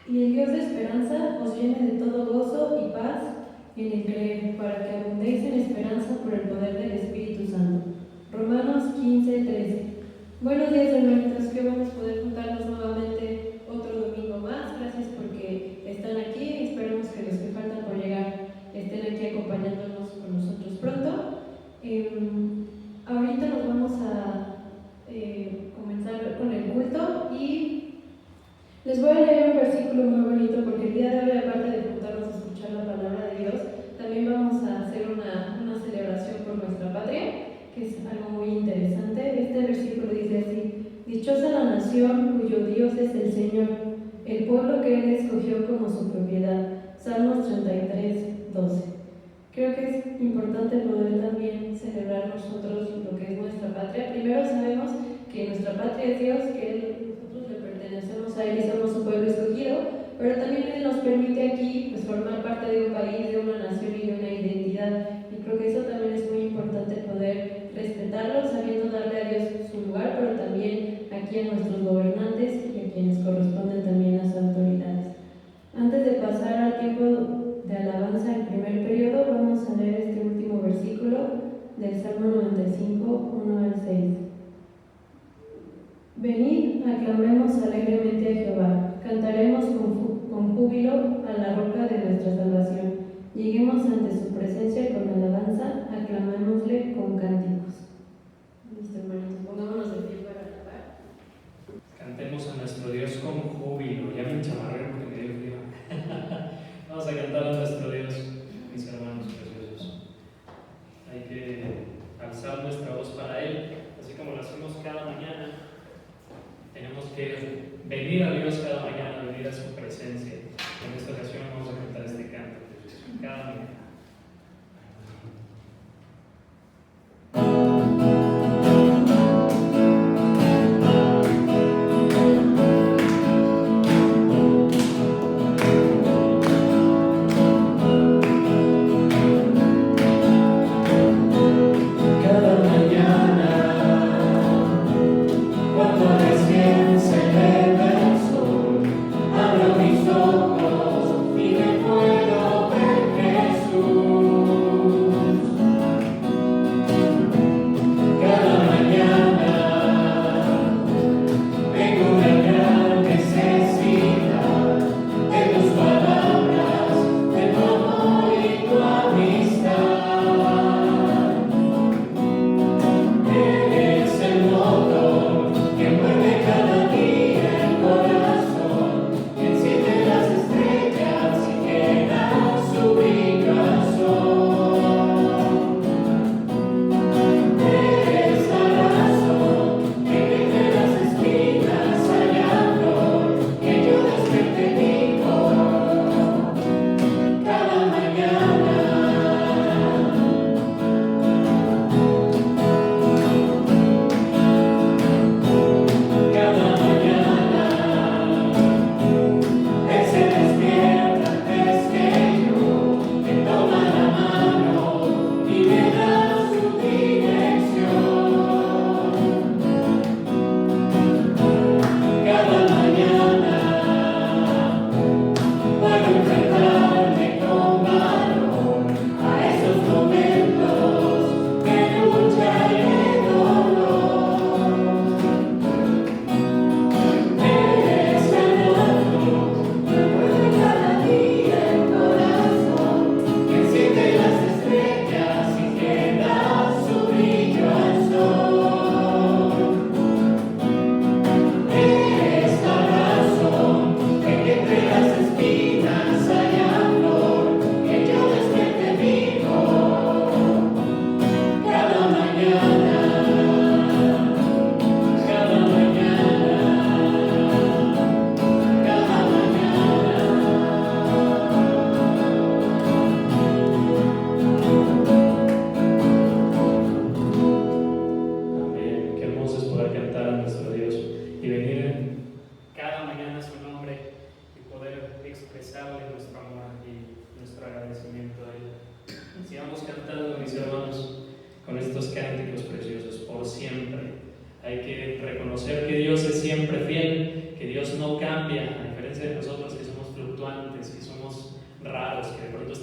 Y el Dios de esperanza os llene de todo gozo y paz en el creer, para que abundéis en esperanza por el poder del Espíritu Santo. Romanos 15:13. Buenos días, hermanitos, qué bueno es poder juntarnos nuevamente otro domingo más. Gracias porque están aquí. Esperamos que los que faltan por llegar estén aquí acompañándonos con nosotros pronto. Ahorita nos vamos a comenzar con el culto y les voy a leer un versículo muy bonito porque el día de hoy, aparte de juntarnos a escuchar la palabra de Dios, también vamos a hacer una celebración por nuestra patria, que es algo muy interesante. Este versículo dice así: dichosa la nación cuyo Dios es el Señor, el pueblo que Él escogió como su propiedad. Salmos 33:12. Creo que es importante poder también celebrar nosotros lo que es nuestra patria. Primero sabemos que nuestra patria es Dios, que nosotros le pertenecemos a Él y somos su pueblo escogido, pero también Él nos permite aquí pues, formar parte de un país, de una nación y de una identidad. Y creo que eso también es muy importante poder respetarlo, sabiendo darle a Dios su lugar, pero también aquí a nuestros gobernantes y a quienes corresponden también las autoridades. Antes de pasar al tiempo de alabanza del primer periodo, vamos a leer este último versículo del Salmo 95, 1 al 6. Venid, aclamemos alegremente a Jehová, cantaremos con júbilo a la roca de nuestra salvación. Lleguemos ante su presencia con alabanza, aclamémosle con cánticos. Listo, hermanos, pongámonos de pie para alabar. Cantemos a nuestro Dios con júbilo. Ya me chamarré porque me dio frío. Vamos a cantar a nuestro Dios, mis hermanos preciosos. Hay que alzar nuestra voz para Él, así como lo hacemos cada mañana. Tenemos que venir a Dios cada mañana, venir a su presencia. En esta ocasión vamos a cantar este canto cada mañana. Abro mis ojos y me puedo ver Jesús.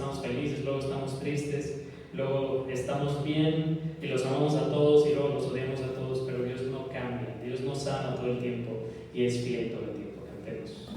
estamos felices, luego estamos tristes, luego estamos bien y los amamos a todos y luego los odiamos a todos, pero Dios no cambia, Dios no sana todo el tiempo y es fiel todo el tiempo. Cantemos.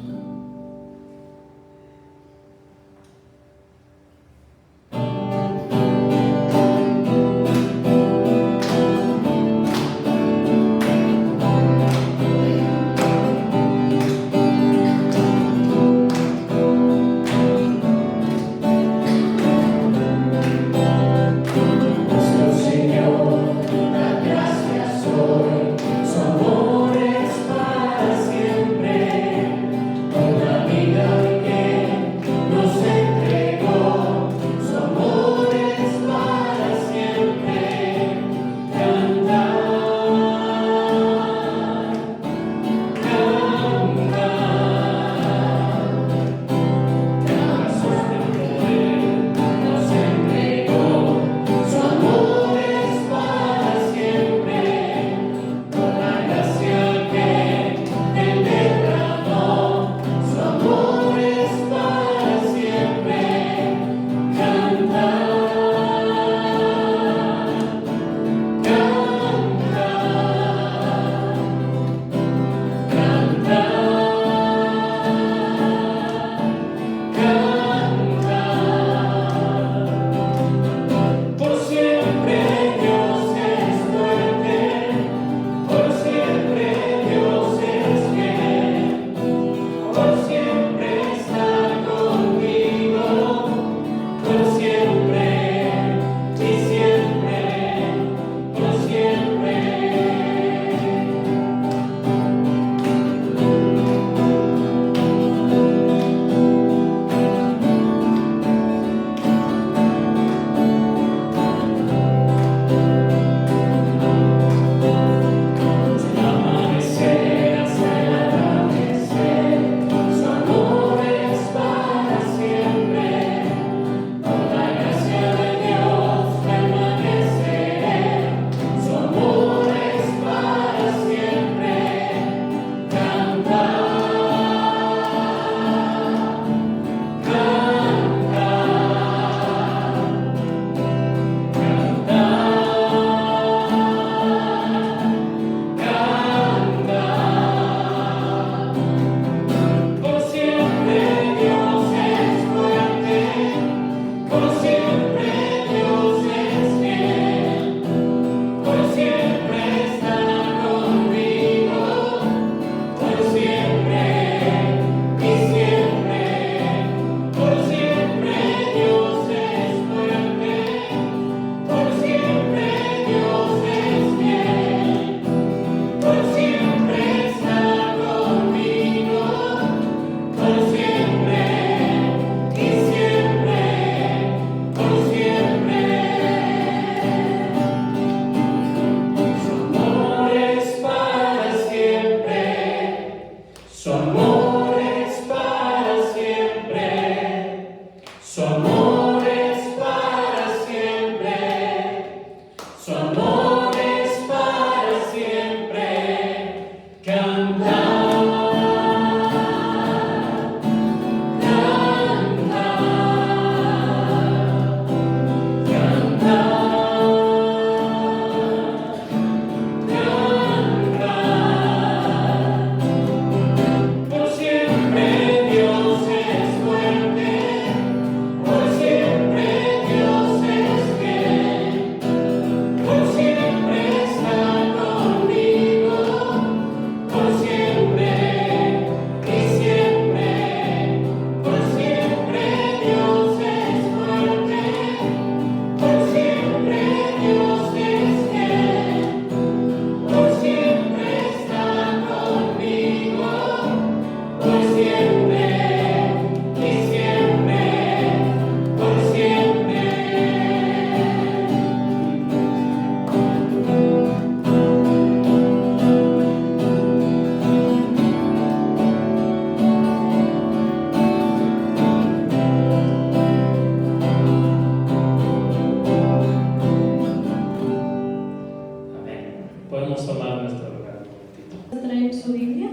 Podemos tomar nuestro lugar un momentito. Traen su Biblia,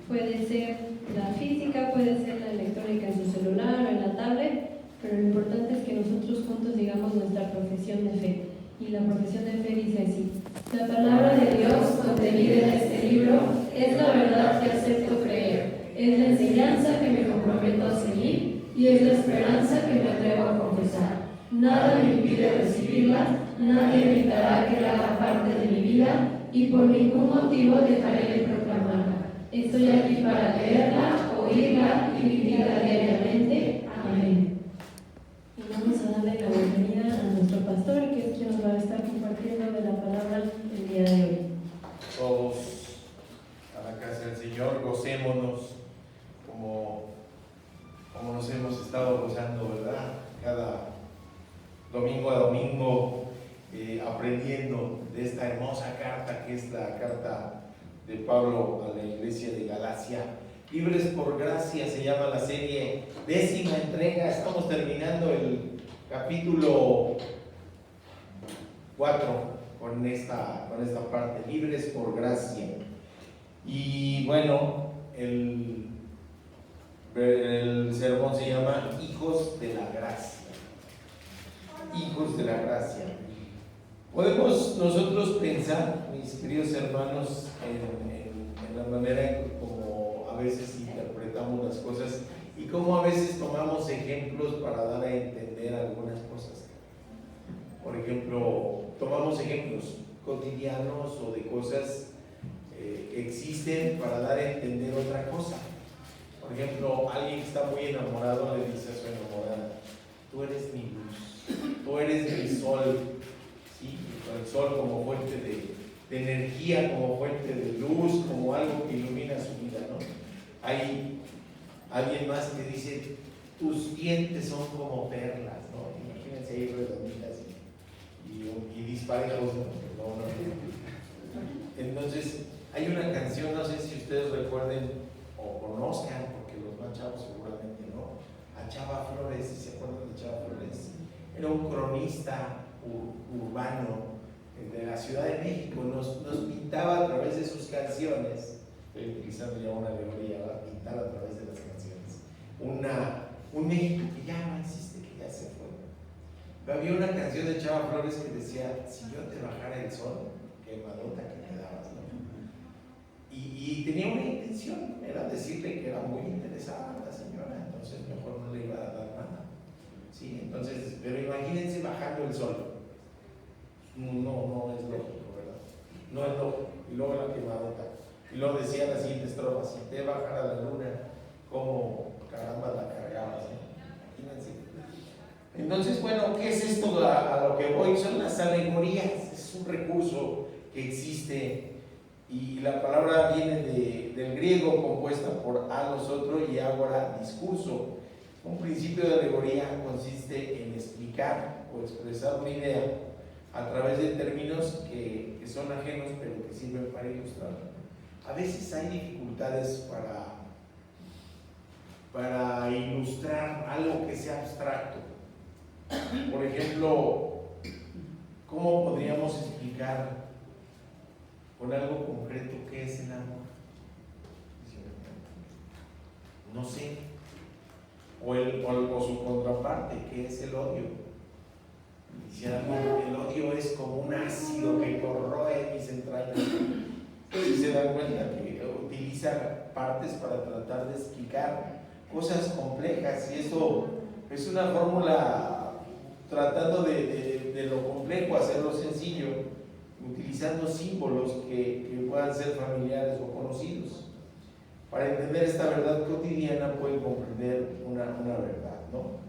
puede ser la física, puede ser la electrónica en su celular o en la tablet, pero lo importante es que nosotros juntos digamos nuestra profesión de fe. Y la profesión de fe dice así: la palabra de Dios contenida en este libro es la verdad que acepto creer, es la enseñanza que me comprometo a seguir y es la esperanza que me atrevo a confesar. Nada me impide recibirla, nadie evitará que haga parte de mi vida y por ningún motivo dejaré de proclamarla. Estoy aquí para leerla, oírla y vivirla diariamente. Amén. Y vamos a darle la bienvenida a nuestro pastor, que es quien nos va a estar compartiendo de la palabra el día de hoy. Todos a la casa del Señor, gocémonos como nos hemos estado gozando, ¿verdad? Cada domingo a domingo, aprendiendo de esta hermosa carta que es la carta de Pablo a la iglesia de Galacia. Libres por gracia se llama la serie, 10ª entrega. Estamos terminando el capítulo 4 con esta parte, libres por gracia. Y bueno, el sermón se llama Hijos de la Gracia. Hijos de la Gracia. Podemos nosotros pensar, mis queridos hermanos, en la manera en como a veces interpretamos las cosas y cómo a veces tomamos ejemplos para dar a entender algunas cosas. Por ejemplo, tomamos ejemplos cotidianos o de cosas que existen para dar a entender otra cosa. Por ejemplo, alguien que está muy enamorado le dice a su enamorada: tú eres mi luz, tú eres mi sol. ¿Sí? El sol como fuente de energía, como fuente de luz, como algo que ilumina su vida, ¿no? Hay alguien más que dice: tus dientes son como perlas, ¿no? Imagínense ahí redonditas y disparejos, ¿no? Entonces, hay una canción, no sé si ustedes recuerden o conozcan, porque los más chavos seguramente no, a Chava Flores. ¿Se acuerdan de Chava Flores? Era un cronista urbano de la Ciudad de México. Nos pintaba a través de sus canciones, estoy utilizando ya una alegoría, ¿verdad? Pintar a través de las canciones un México que ya no existe, que ya se fue. Pero había una canción de Chava Flores que decía: si yo te bajara el sol, qué madota que te dabas, ¿no? Y tenía una intención, era decirle que era muy interesada la señora, entonces mejor no le iba a dar nada. Sí, entonces, pero imagínense bajando el sol. No es lógico, ¿verdad? No es lógico. Y luego la quemadota. Y luego decía la siguiente estrofa: si te bajara la luna, ¿cómo caramba la cargabas? Imagínense. Entonces, bueno, ¿qué es esto a lo que voy? Son las alegorías. Es un recurso que existe. Y la palabra viene del griego, compuesta por alos otro y ágora, discurso. Un principio de alegoría consiste en explicar o expresar una idea a través de términos que son ajenos pero que sirven para ilustrar. A veces hay dificultades para ilustrar algo que sea abstracto. Por ejemplo, ¿cómo podríamos explicar con algo concreto qué es el amor? No sé. O su contraparte, ¿qué es el odio? El odio es como un ácido que corroe mis entrañas. Si se dan cuenta que utiliza partes para tratar de explicar cosas complejas, y eso es una fórmula tratando de lo complejo hacerlo sencillo, utilizando símbolos que puedan ser familiares o conocidos. Para entender esta verdad cotidiana pueden comprender una verdad, ¿no?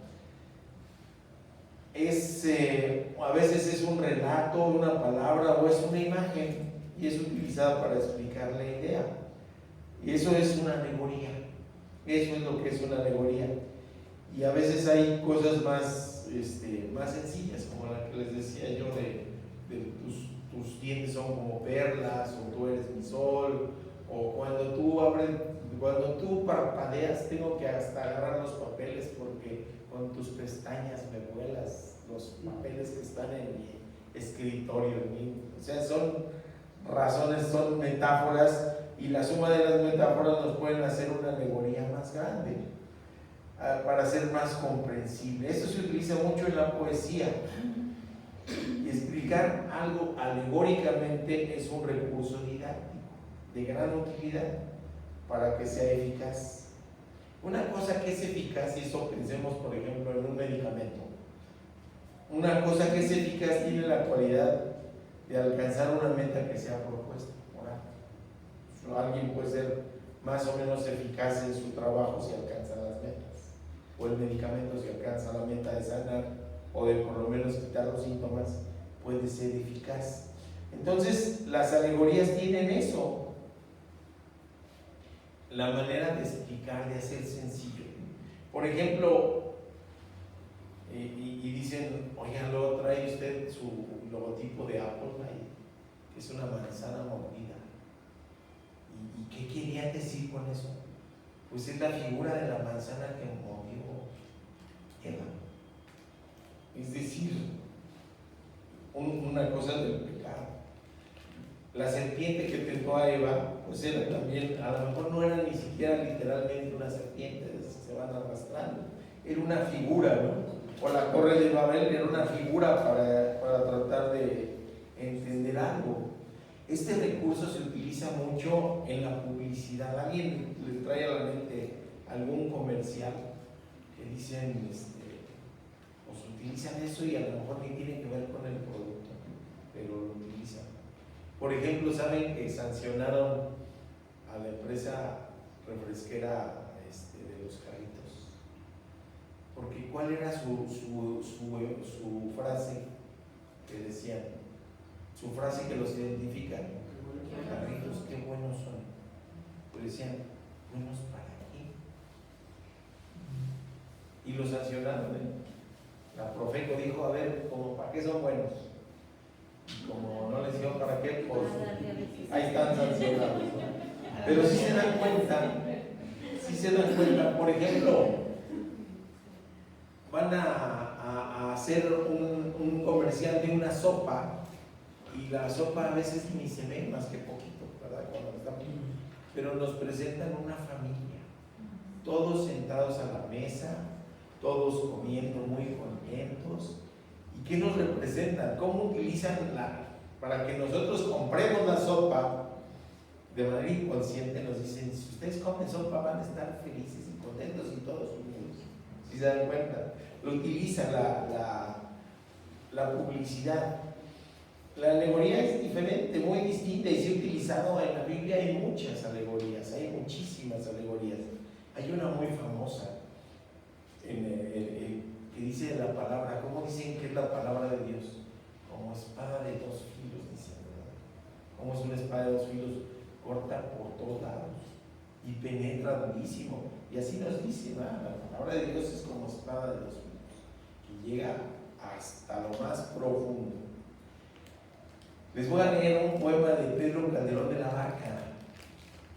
A veces es un relato, una palabra o es una imagen y es utilizada para explicar la idea. Y eso es una alegoría. Eso es lo que es una alegoría. Y a veces hay cosas más sencillas, como la que les decía yo de tus dientes son como perlas, o tú eres mi sol, o cuando tú parpadeas tengo que hasta agarrar los papeles porque con tus pestañas me vuelas los papeles que están en mi escritorio. O sea, son razones, son metáforas, y la suma de las metáforas nos pueden hacer una alegoría más grande. para ser más comprensible. Esto se utiliza mucho en la poesía. Y explicar algo alegóricamente es un recurso didáctico de gran utilidad para que sea eficaz. Una cosa que es eficaz, y eso pensemos por ejemplo en un medicamento, una cosa que es eficaz tiene la cualidad de alcanzar una meta que sea propuesta por alguien. Alguien puede ser más o menos eficaz en su trabajo si alcanza las metas, o el medicamento si alcanza la meta de sanar o de por lo menos quitar los síntomas, puede ser eficaz. Entonces las alegorías tienen eso, la manera de explicar, de hacer sencillo. Por ejemplo, y dicen, oigan, luego trae usted su logotipo de Apple ahí, que es una manzana mordida. ¿Y qué quería decir con eso? Pues es la figura de la manzana que mordió Eva. Es decir, una cosa del pecado. La serpiente que tentó a Eva, pues era también, a lo mejor no era ni siquiera literalmente una serpiente, se van arrastrando, era una figura, ¿no? O la torre de Babel era una figura para tratar de entender algo. Este recurso se utiliza mucho en la publicidad. ¿Alguien le trae a la mente algún comercial que dicen, pues utilizan eso y a lo mejor ni tiene que ver con el producto, pero lo utilizan? Por ejemplo, ¿saben que sancionaron a la empresa refresquera de los Jarritos? Porque ¿cuál era su frase que decían? Su frase que los identifica: Jarritos, qué buenos son. Pues decían, ¿buenos para qué? Y los sancionaron, La Profeco dijo, a ver, ¿como para qué son buenos? Y como no les dijo para qué, pues ahí están sancionados, ¿no? Pero si se dan cuenta, por ejemplo, van a hacer un comercial de una sopa, y la sopa a veces ni se ve más que poquito, ¿verdad? Pero nos presentan una familia, todos sentados a la mesa, todos comiendo muy contentos. ¿Y qué nos representan? ¿Cómo utilizan para que nosotros compremos la sopa? De manera inconsciente nos dicen, si ustedes comen sopa van a estar felices y contentos y todos unidos. ¿Sí se dan cuenta? Lo utiliza la publicidad. La alegoría es diferente, muy distinta, y se ha utilizado en la Biblia. Hay muchas alegorías, hay muchísimas alegorías. Hay una muy famosa que dice la palabra, ¿cómo dicen que es la palabra de Dios? Como espada de dos filos, dicen, ¿verdad? Como es una espada de dos filos, corta por todos lados y penetra durísimo. Y así nos dice, ¿verdad? La palabra de Dios es como espada de dos filos, que llega hasta lo más profundo. Les voy a leer un poema de Pedro Calderón de la Barca,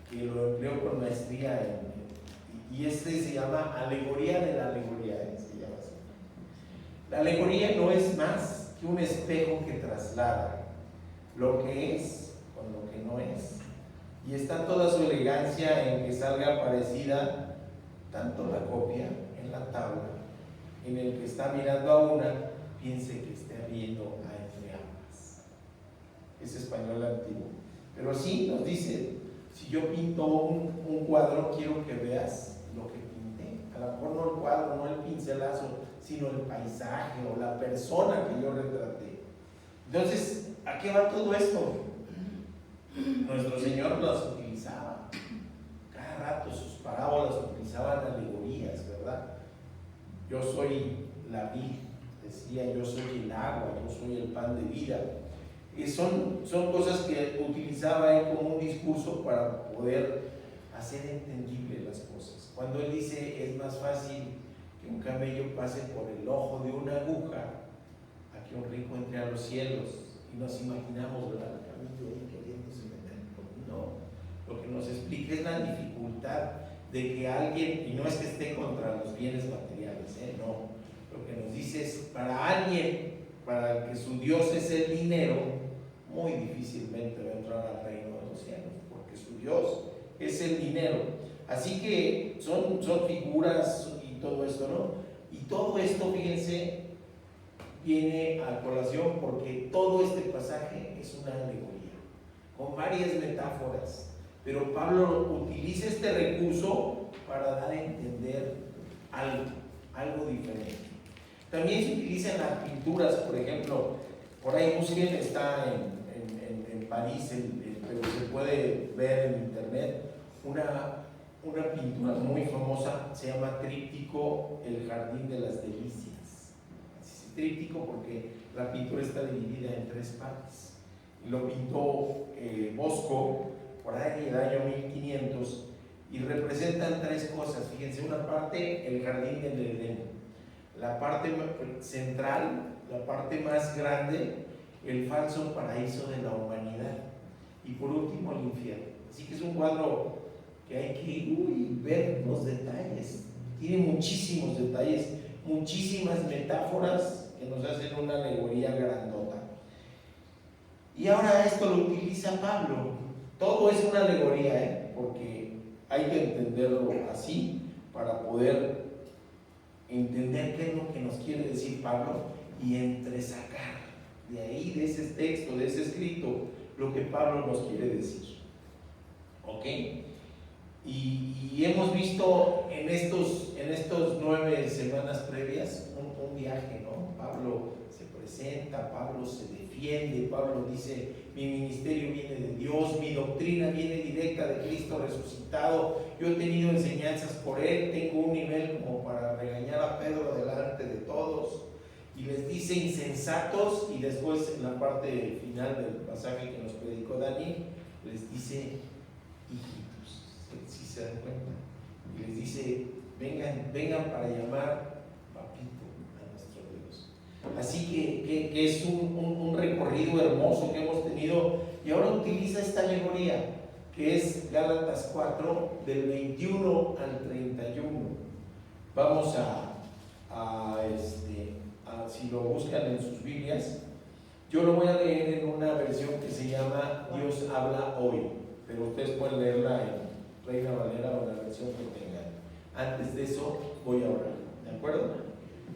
que lo empleó con maestría y se llama Alegoría de la Alegoría, se llama así. La alegoría no es más que un espejo que traslada lo que es con lo que no es, y está toda su elegancia en que salga parecida tanto la copia en la tabla, en el que está mirando a una, piense que esté viendo a entre ambas. Es español antiguo, pero sí nos dice, si yo pinto un cuadro, quiero que veas lo que pinté. A lo mejor no el cuadro, no el pincelazo, sino el paisaje o la persona que yo retraté. Entonces, ¿a qué va todo esto? Nuestro Señor las utilizaba. Cada rato sus parábolas utilizaban alegorías, ¿verdad? Yo soy la vid, decía, yo soy el agua, yo soy el pan de vida. Son cosas que utilizaba él como un discurso para poder hacer entendible las cosas. Cuando él dice, es más fácil que un camello pase por el ojo de una aguja a que un rico entre a los cielos, y nos imaginamos, ¿verdad?, el camello ahí queriéndose meter. No, lo que nos explica es la dificultad de que alguien, y no es que esté contra los bienes materiales, no, lo que nos dice es, para alguien, para el que su Dios es el dinero, muy difícilmente va a entrar al reino de los cielos, porque su Dios es el dinero. Así que son figuras, y y todo esto, ¿no? Y todo esto, fíjense, viene a colación porque todo este pasaje es una alegoría, con varias metáforas, pero Pablo utiliza este recurso para dar a entender algo diferente. También se utilizan las pinturas, por ejemplo, por ahí busquen, está en París, pero se puede ver en internet, una pintura muy famosa, se llama Tríptico, el Jardín de las Delicias. Así es, tríptico porque la pintura está dividida en 3 partes. Lo pintó Bosco por ahí en el año 1500 y representan 3 cosas. Fíjense, una parte, el Jardín del Edén, la parte central, la parte más grande, el falso paraíso de la humanidad, y por último el infierno. Así que es un cuadro que hay que ver los detalles, tiene muchísimos detalles, muchísimas metáforas que nos hacen una alegoría grandota. Y ahora esto lo utiliza Pablo. Todo es una alegoría, porque hay que entenderlo así para poder entender qué es lo que nos quiere decir Pablo y entresacar de ahí, de ese texto, de ese escrito, lo que Pablo nos quiere decir. ¿Ok? Y hemos visto en estos 9 semanas previas un viaje, ¿no? Pablo se presenta, Pablo se defiende, Pablo dice: mi ministerio viene de Dios, mi doctrina viene directa de Cristo resucitado, yo he tenido enseñanzas por Él, tengo un nivel como para regañar a Pedro delante de todos, y les dice insensatos, y después en la parte final del pasaje que nos predicó Dani, les dice hijitos, si se dan cuenta, y les dice: vengan para llamar papito a nuestro Dios. Así que es un recorrido hermoso que hemos tenido, y ahora utiliza esta alegoría que es Gálatas 4 del 21 al 31. Vamos si lo buscan en sus Biblias, yo lo voy a leer en una versión que se llama Dios habla hoy, pero ustedes pueden leerla en Reina Valera o la versión que tengan. Antes de eso voy a orar, ¿de acuerdo?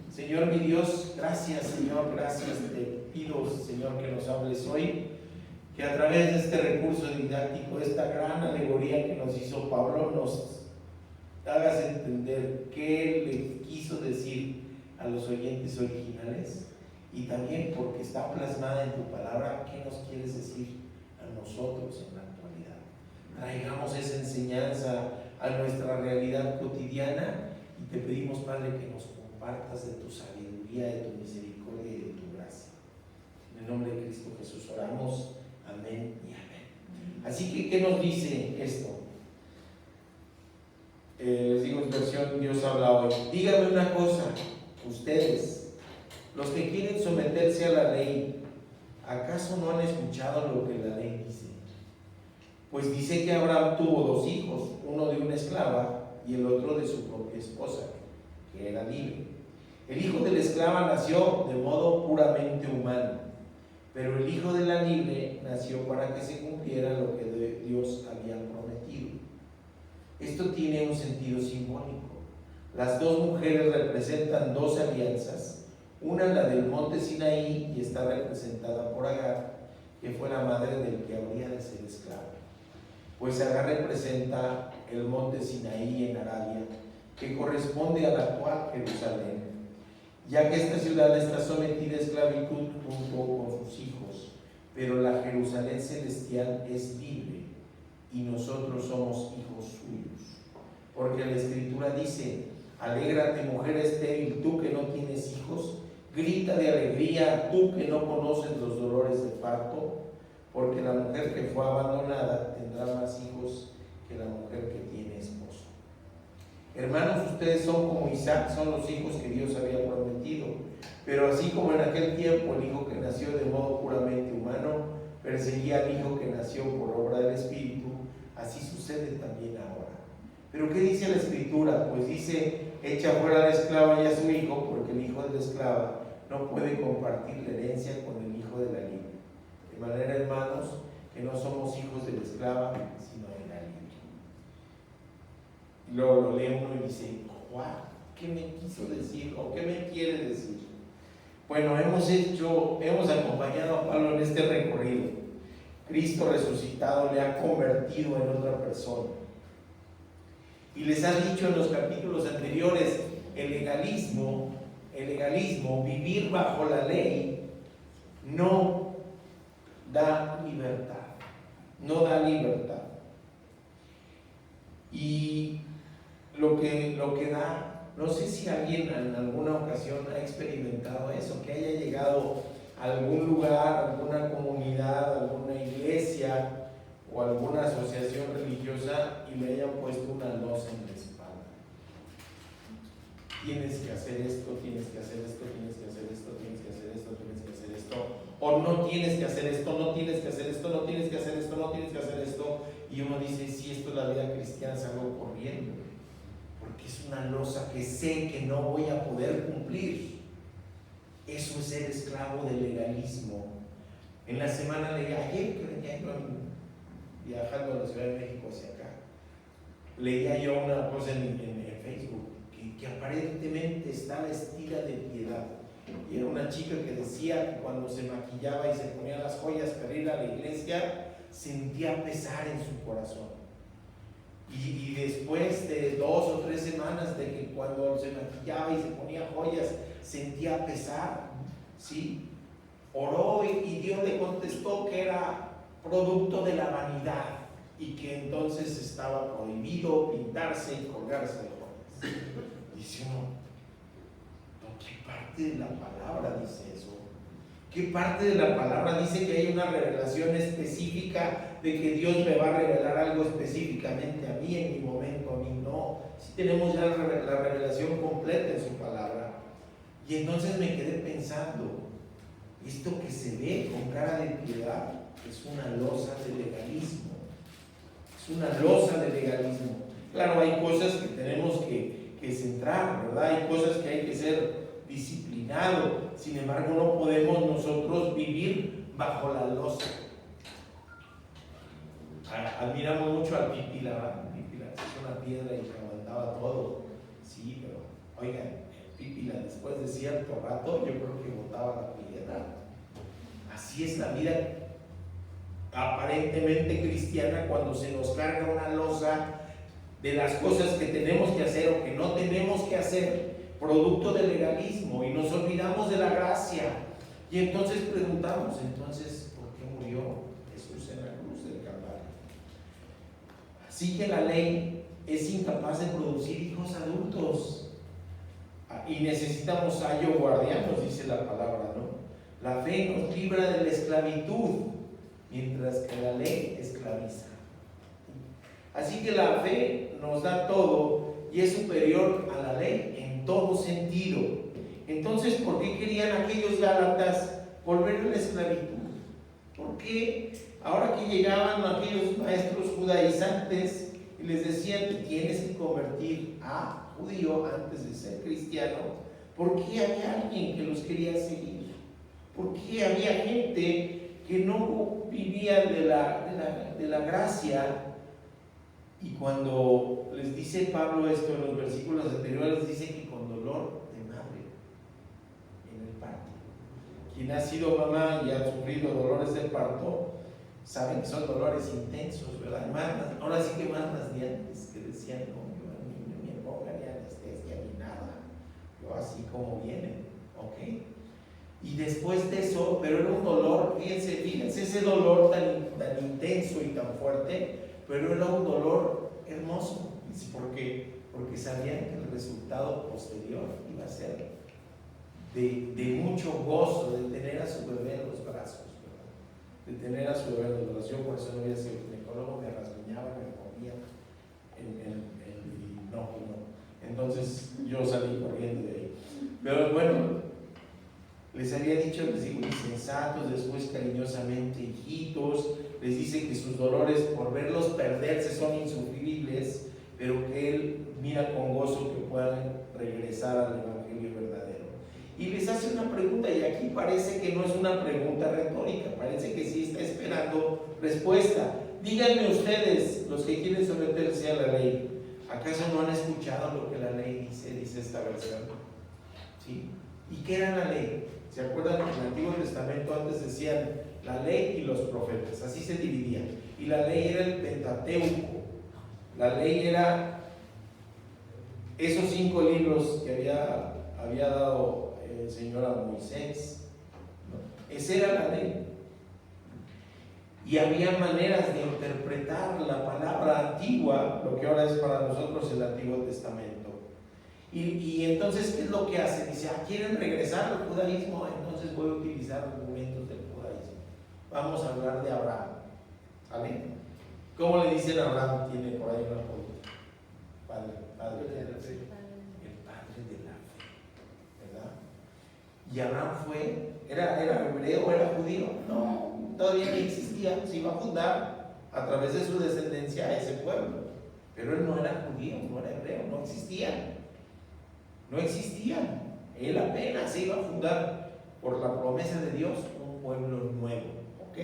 Señor mi Dios, gracias Señor, gracias, te pido Señor que nos hables hoy, que a través de este recurso didáctico, esta gran alegoría que nos hizo Pablo, nos hagas entender qué le quiso decir a los oyentes originales, y también porque está plasmada en tu palabra, qué nos quieres decir a nosotros en la actualidad. Traigamos esa enseñanza a nuestra realidad cotidiana, y te pedimos, Padre, que nos compartas de tu sabiduría, de tu misericordia y de tu gracia. En el nombre de Cristo Jesús oramos, amén y amén. Así que, ¿qué nos dice esto? Les digo en versión Dios habla hoy. Dígame una cosa, ustedes, los que quieren someterse a la ley, ¿acaso no han escuchado lo que la ley dice? Pues dice que Abraham tuvo 2 hijos, uno de una esclava y el otro de su propia esposa, que era libre. El hijo de la esclava nació de modo puramente humano, pero el hijo de la libre nació para que se cumpliera lo que Dios había prometido. Esto tiene un sentido simbólico. Las 2 mujeres representan 2 alianzas, una la del monte Sinaí, y está representada por Agar, que fue la madre del que habría de ser esclavo. Pues Agar representa el monte Sinaí en Arabia, que corresponde a la actual Jerusalén, ya que esta ciudad está sometida a esclavitud junto con sus hijos, pero la Jerusalén celestial es libre y nosotros somos hijos suyos. Porque la Escritura dice: alégrate, mujer estéril, tú que no tienes hijos, grita de alegría, tú que no conoces los dolores de parto, porque la mujer que fue abandonada tendrá más hijos que la mujer que tiene esposo. Hermanos, ustedes son como Isaac, son los hijos que Dios había prometido, pero así como en aquel tiempo el hijo que nació de modo puramente humano perseguía al hijo que nació por obra del Espíritu, así sucede también ahora. ¿Pero qué dice la Escritura? Pues dice: echa fuera a la esclava y a su hijo, porque el hijo de la esclava no puede compartir la herencia con el hijo de la libre. De manera, hermanos, que no somos hijos de la esclava, sino de la libre. Y luego lo lee uno y dice: ¡guau! ¿qué me quiso decir o qué me quiere decir? Bueno, hemos acompañado a Pablo en este recorrido. Cristo resucitado le ha convertido en otra persona. Y les ha dicho en los capítulos anteriores, el legalismo, vivir bajo la ley, no da libertad. No da libertad. Y lo que da, no sé si alguien en alguna ocasión ha experimentado eso, que haya llegado a algún lugar, alguna comunidad, alguna iglesia o alguna asociación religiosa y le hayan puesto una losa en la espalda. Tienes que hacer esto, tienes que hacer esto, tienes que hacer esto, tienes que hacer esto, tienes que hacer esto, o no tienes que hacer esto, no tienes que hacer esto, no tienes que hacer esto, no tienes que hacer esto, y uno dice, si esto es la vida cristiana, salgo corriendo, porque es una losa que sé que no voy a poder cumplir. Eso es ser esclavo del legalismo. En la semana de ayer, que venía yo viajando a la Ciudad de México hacia acá, leía yo una cosa en Facebook que aparentemente está vestida de piedad, y era una chica que decía que cuando se maquillaba y se ponía las joyas para ir a la iglesia sentía pesar en su corazón, y después de 2 o 3 semanas de que cuando se maquillaba y se ponía joyas sentía pesar, ¿sí? Oró y Dios le contestó que era producto de la vanidad y que entonces estaba prohibido pintarse y colgarse de joyas. Dice uno, ¿qué parte de la palabra dice eso? ¿Qué parte de la palabra dice que hay una revelación específica de que Dios me va a revelar algo específicamente a mí en mi momento? A mí no. Si tenemos ya la revelación completa en su palabra. Y entonces me quedé pensando, esto que se ve con cara de piedad es una losa de legalismo. Es una losa de legalismo. Claro, hay cosas que tenemos que centrar, ¿verdad? Hay cosas que hay que ser disciplinado. Sin embargo, no podemos nosotros vivir bajo la losa. Admiramos mucho al Pípila, ¿verdad? Pípila es una piedra y que aguantaba todo. Sí, pero oigan, Pípila después de cierto rato yo creo que botaba la piedra. Así es la vida aparentemente cristiana cuando se nos carga una losa de las cosas que tenemos que hacer o que no tenemos que hacer, producto del legalismo, y nos olvidamos de la gracia. Y entonces preguntamos, entonces, ¿por qué murió Jesús en la cruz del Calvario? Así que la ley es incapaz de producir hijos adultos. Y necesitamos ayo guardián, nos dice la palabra, ¿no? La fe nos libra de la esclavitud, mientras que la ley esclaviza. Así que la fe nos da todo y es superior a la ley en todo sentido. Entonces, ¿por qué querían aquellos gálatas volver a la esclavitud? ¿Por qué ahora que llegaban aquellos maestros judaizantes y les decían que tienes que convertir a judío antes de ser cristiano? ¿Por qué había alguien que los quería seguir? ¿Por qué había gente que no vivía de la gracia? Y cuando les dice Pablo esto en los versículos anteriores, dice que con dolor de madre en el parto. Quien ha sido mamá y ha sufrido dolores de parto, saben que son dolores intensos, ¿verdad? Ahora sí que más las de antes, que decían, no, yo al niño ni me ponga ni anestesia ni nada, yo así como viene, ¿ok? Y después de eso, pero era un dolor, fíjense ese dolor tan intenso y tan fuerte, pero era un dolor hermoso, porque sabían que el resultado posterior iba a ser de mucho gozo, de tener a su bebé en los brazos, ¿verdad? De tener a su bebé en los brazos. Yo por eso no había sido ginecólogo, me rasguñaba, me comía, no. Entonces yo salí corriendo de ahí. Pero bueno, les había dicho, les digo, insensatos, después cariñosamente, hijitos. Les dice que sus dolores por verlos perderse son insufribles, pero que Él mira con gozo que puedan regresar al Evangelio verdadero. Y les hace una pregunta, y aquí parece que no es una pregunta retórica, parece que sí está esperando respuesta. Díganme ustedes, los que quieren someterse a la ley, ¿Acaso no han escuchado lo que la ley dice? Dice esta versión. ¿Sí? ¿Y qué era la ley? ¿Se acuerdan que en el Antiguo Testamento antes decían la ley y los profetas? Así se dividían. Y la ley era el Pentateuco. La ley era esos 5 libros que había dado el Señor a Moisés, ¿no? Esa era la ley. Y había maneras de interpretar la palabra antigua, lo que ahora es para nosotros el Antiguo Testamento. Y entonces, ¿qué es lo que hace? Dice, ¿quieren regresar al judaísmo? Entonces voy a utilizar argumentos del judaísmo. Vamos a hablar de Abraham. ¿Sale? ¿Cómo le dicen a Abraham? Tiene por ahí una pregunta. Padre de la fe. El padre de la fe. ¿Verdad? ¿Y Abraham era hebreo, era judío? No, todavía no existía. Se iba a fundar a través de su descendencia a ese pueblo. Pero él no era judío, no era hebreo, no existía. No existían. Él apenas se iba a fundar por la promesa de Dios un pueblo nuevo. ¿Ok?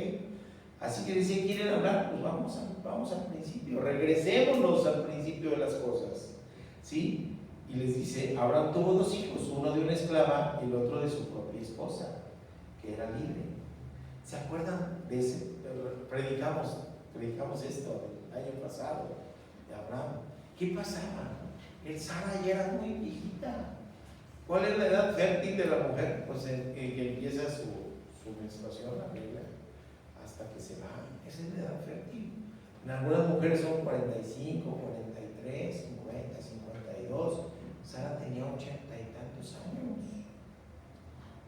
Así que dice, ¿quieren hablar? Pues vamos al principio. Regresémonos al principio de las cosas. ¿Sí? Y les dice, Abraham tuvo 2 hijos, uno de una esclava y el otro de su propia esposa, que era libre. ¿Se acuerdan de ese? Predicamos esto el año pasado de Abraham. ¿Qué pasaba? Sara ya era muy viejita. ¿Cuál es la edad fértil de la mujer? Pues que empieza su menstruación, la regla, hasta que se va. Esa es la edad fértil. En algunas mujeres son 45, 43, 50, 52. Sara tenía 80 y tantos años.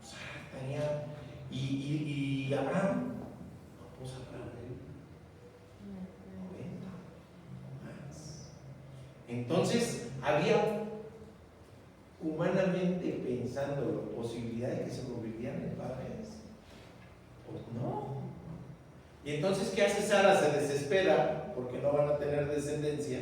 Sara tenía. Y Abraham, no, pues Abraham, 90 más. Entonces, había humanamente pensando la posibilidad de que se convirtieran en padres. Pues no. Y entonces, ¿qué hace Sara? Se desespera porque no van a tener descendencia.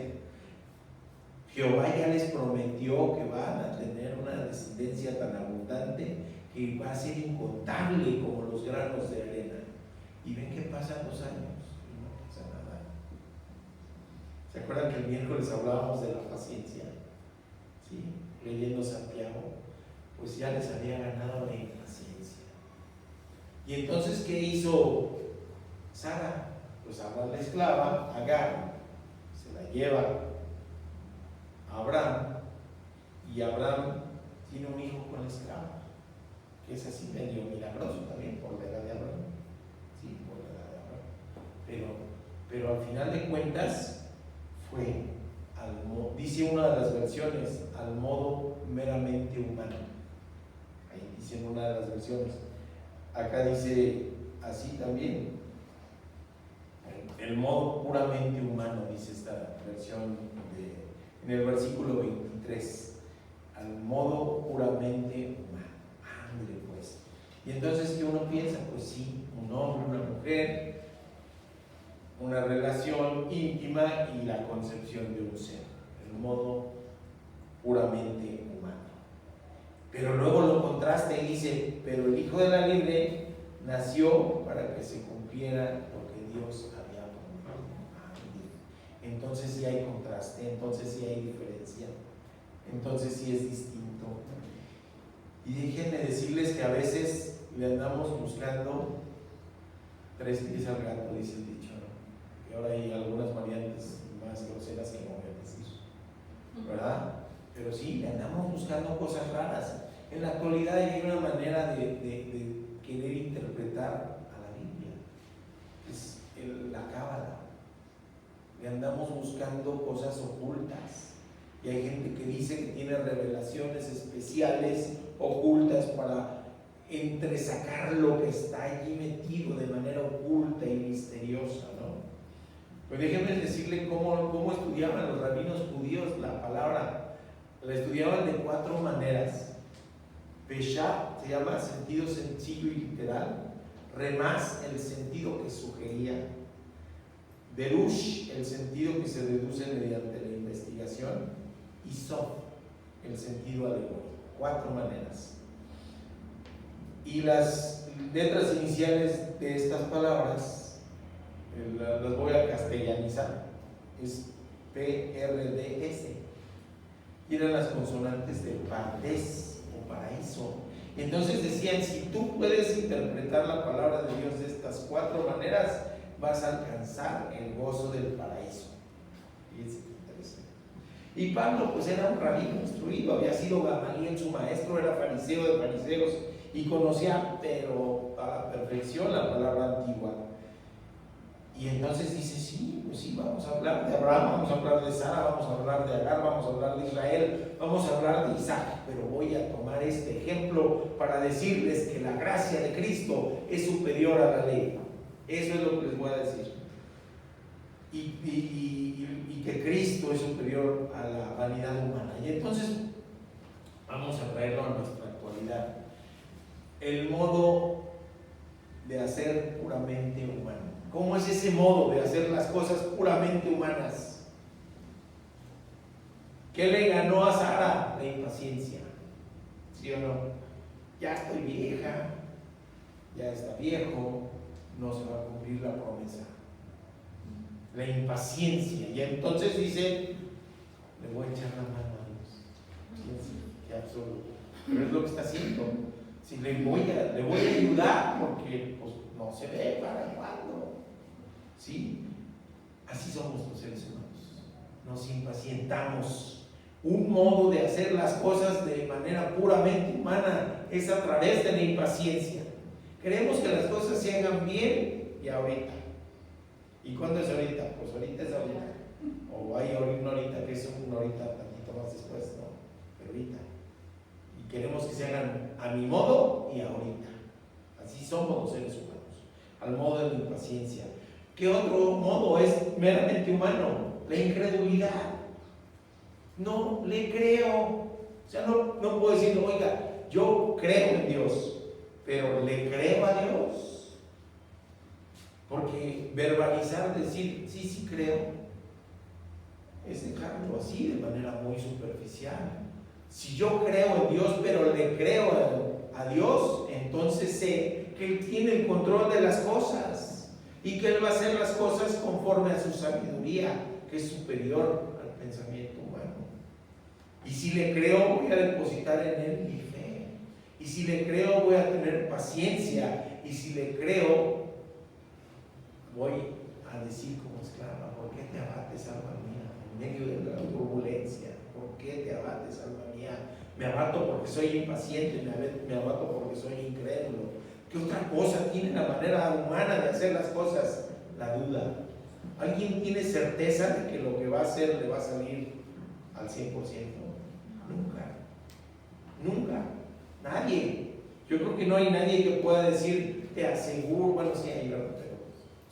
Jehová ya les prometió que van a tener una descendencia tan abundante que va a ser incontable como los granos de arena. Y ven que pasan los años y no pasa nada. ¿Se acuerdan que el miércoles hablábamos de la paciencia? ¿Sí? Leyendo Santiago, pues ya les había ganado la impaciencia. Y entonces, ¿qué hizo Sara? Pues agarra la esclava, Agar, se la lleva a Abraham, y Abraham tiene un hijo con la esclava, que es así medio milagroso también por la edad de Abraham. Sí, por la edad de Abraham. Pero al final de cuentas fue dice una de las versiones, al modo meramente humano. Ahí dice en una de las versiones. Acá dice así también, el modo puramente humano, dice esta versión en el versículo 23, al modo puramente humano. Ándale pues. Y entonces, ¿qué uno piensa? Pues sí, un hombre, una mujer, una relación íntima y la concepción de un ser, el modo puramente humano. Pero luego lo contrasta y dice, pero el hijo de la libre nació para que se cumpliera lo que Dios había prometido. Entonces sí hay contraste, entonces sí hay diferencia, entonces sí es distinto. Y déjenme decirles que a veces le andamos buscando 3 pies al gato, dice el dicho, ¿no? Y ahora hay algunas variantes más groseras que no voy a decir, ¿verdad? Pero sí, le andamos buscando cosas raras. En la actualidad hay una manera de querer interpretar a la Biblia, es la cábala. Le andamos buscando cosas ocultas. Y hay gente que dice que tiene revelaciones especiales, ocultas, para entresacar lo que está allí metido de manera oculta y misteriosa, ¿no? Pues déjenme decirle cómo estudiaban los rabinos judíos la palabra. La estudiaban de 4 maneras. Peshat se llama sentido sencillo y literal. Remás, el sentido que sugería. Derush, el sentido que se deduce mediante la investigación. Y Sof, el sentido alegórico. 4 maneras. Y las letras iniciales de estas palabras las voy a castellanizar. Es PRDS. Y eran las consonantes de Pardes o paraíso. Y entonces decían, si tú puedes interpretar la palabra de Dios de estas 4 maneras, vas a alcanzar el gozo del paraíso. Fíjense qué interesante. Y Pablo pues era un rabino instruido, había sido Gamaliel su maestro, era fariseo de fariseos y conocía pero a la perfección la palabra antigua. Y entonces dice, sí, pues sí, vamos a hablar de Abraham, vamos a hablar de Sara, vamos a hablar de Agar, vamos a hablar de Israel, vamos a hablar de Isaac, pero voy a tomar este ejemplo para decirles que la gracia de Cristo es superior a la ley. Eso es lo que les voy a decir. Y que Cristo es superior a la vanidad humana. Y entonces vamos a traerlo a nuestra actualidad. El modo de hacer puramente humano. ¿Cómo es ese modo de hacer las cosas puramente humanas? ¿Qué le ganó a Sara? La impaciencia. ¿Sí o no? Ya estoy vieja, ya está viejo, no se va a cumplir la promesa. La impaciencia. Y entonces dice, le voy a echar la mano a Dios. Fíjense, qué absurdo. Pero es lo que está haciendo. Si le voy a ayudar porque pues, no se ve para cuándo. ¿Sí? Así somos los seres humanos. Nos impacientamos. Un modo de hacer las cosas de manera puramente humana es a través de la impaciencia. Queremos que las cosas se hagan bien y ahorita. ¿Y cuándo es ahorita? Pues ahorita es ahorita. O hay una ahorita que es una ahorita tantito más después, ¿no? Pero ahorita. Y queremos que se hagan a mi modo y ahorita. Así somos los seres humanos. Al modo de la impaciencia. ¿Qué otro modo es meramente humano? La incredulidad. No le creo. O sea, no puedo decir, oiga, yo creo en Dios, pero ¿le creo a Dios? Porque verbalizar, decir, sí creo, es dejarlo así de manera muy superficial. Si yo creo en Dios, pero le creo a Dios, entonces sé que Él tiene el control de las cosas y que Él va a hacer las cosas conforme a su sabiduría, que es superior al pensamiento humano. Y si le creo, voy a depositar en Él mi fe. Y si le creo, voy a tener paciencia. Y si le creo, voy a decir como esclava, ¿por qué te abates, alma mía? En medio de la turbulencia, ¿por qué te abates, alma mía? Me abato porque soy impaciente, me abato porque soy incrédulo. ¿Qué otra cosa tiene la manera humana de hacer las cosas? La duda. ¿Alguien tiene certeza de que lo que va a hacer le va a salir al 100%? Nunca. Nadie. Yo creo que no hay nadie que pueda decir, te aseguro, bueno, sí hay, pero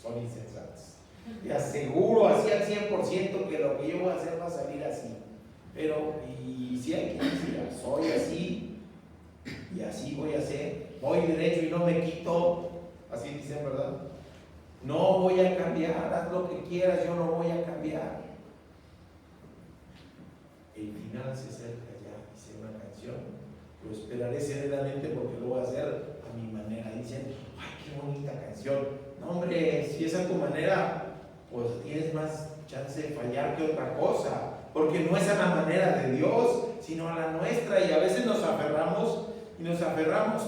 son insensatos. Te aseguro así al 100% que lo que yo voy a hacer va a salir así. Pero, y si hay quien diga, soy así, y así voy a hacer, voy derecho y no me quito, así dicen, ¿verdad? No voy a cambiar, haz lo que quieras, yo no voy a cambiar. El final se acerca ya, dice una canción, lo esperaré serenamente porque lo voy a hacer a mi manera. Y dicen, ay, qué bonita canción. No, hombre, si es a tu manera, pues tienes más chance de fallar que otra cosa, porque no es a la manera de Dios, sino a la nuestra. Y a veces nos aferramos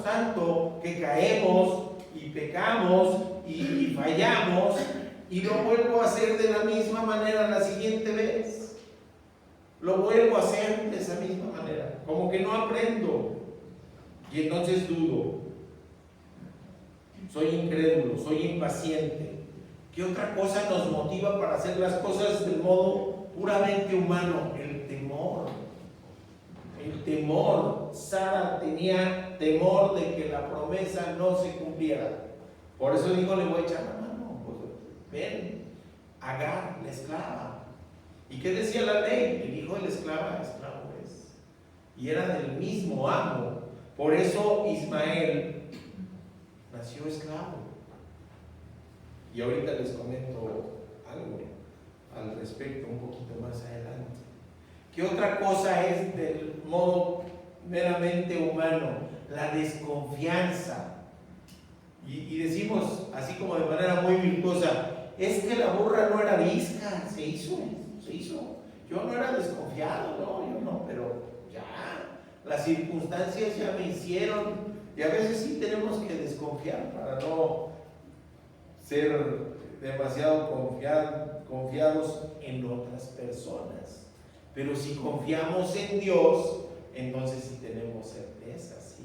tanto que caemos y pecamos y fallamos y lo vuelvo a hacer de la misma manera la siguiente vez. Lo vuelvo a hacer de esa misma manera, como que no aprendo, y entonces dudo, soy incrédulo, soy impaciente. ¿Qué otra cosa nos motiva para hacer las cosas del modo puramente humano? El temor. El temor. Sara tenía temor de que la promesa no se cumpliera. Por eso dijo, le voy a echar la mano. Pues, ven, Agar, la esclava. ¿Y qué decía la ley? El hijo de la esclava, esclavo es. Y era del mismo amo. Por eso Ismael nació esclavo. Y ahorita les comento algo al respecto, un poquito más adelante. ¿Qué otra cosa es del modo meramente humano? La desconfianza. Y decimos, así como de manera muy virtuosa, es que la burra no era arisca, se hizo se hizo. Yo no era desconfiado, no, yo no, pero ya, las circunstancias ya me hicieron. Y a veces sí tenemos que desconfiar para no ser demasiado confiados en otras personas. Pero si confiamos en Dios, entonces sí tenemos certeza, ¿sí?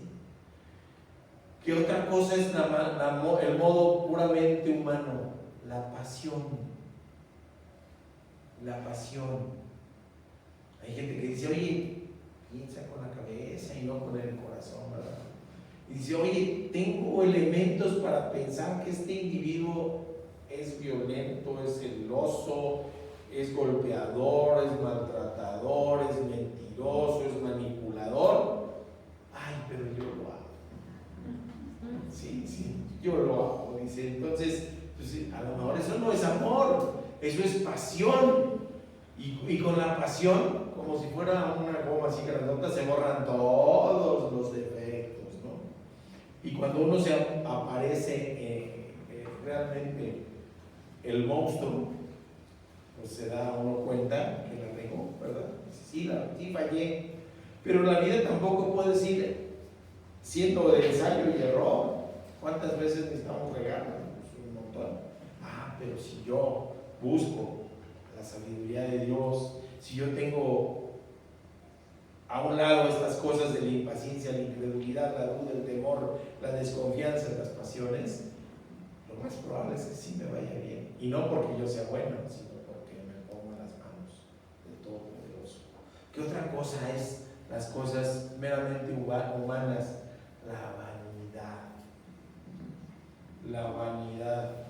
¿Qué otra cosa es el modo puramente humano? La pasión. La pasión. Hay gente que dice, oye, piensa con la cabeza y no con el corazón, ¿verdad? Y dice, oye, tengo elementos para pensar que este individuo es violento, es celoso, es golpeador, es maltratador, es mentiroso, es manipulador. Ay, pero yo lo hago. Sí, yo lo hago, dice. Entonces, pues, a lo mejor eso no es amor, eso es pasión. Y con la pasión, como si fuera una goma así grandota, se borran todos los defectos, ¿no? Y cuando uno se aparece realmente el monstruo, pues se da uno cuenta que la regó, ¿verdad? Sí, sí fallé. Pero la vida tampoco puede decir, siendo de ensayo y error, ¿cuántas veces me estamos regando? Pues un montón. Pero si yo busco la sabiduría de Dios, si yo tengo a un lado estas cosas de la impaciencia, la incredulidad, la duda, el temor, la desconfianza, las pasiones, lo más probable es que sí me vaya bien. Y no porque yo sea bueno, sino porque me pongo en las manos del Todopoderoso. ¿Qué otra cosa es las cosas meramente humanas? La vanidad. La vanidad.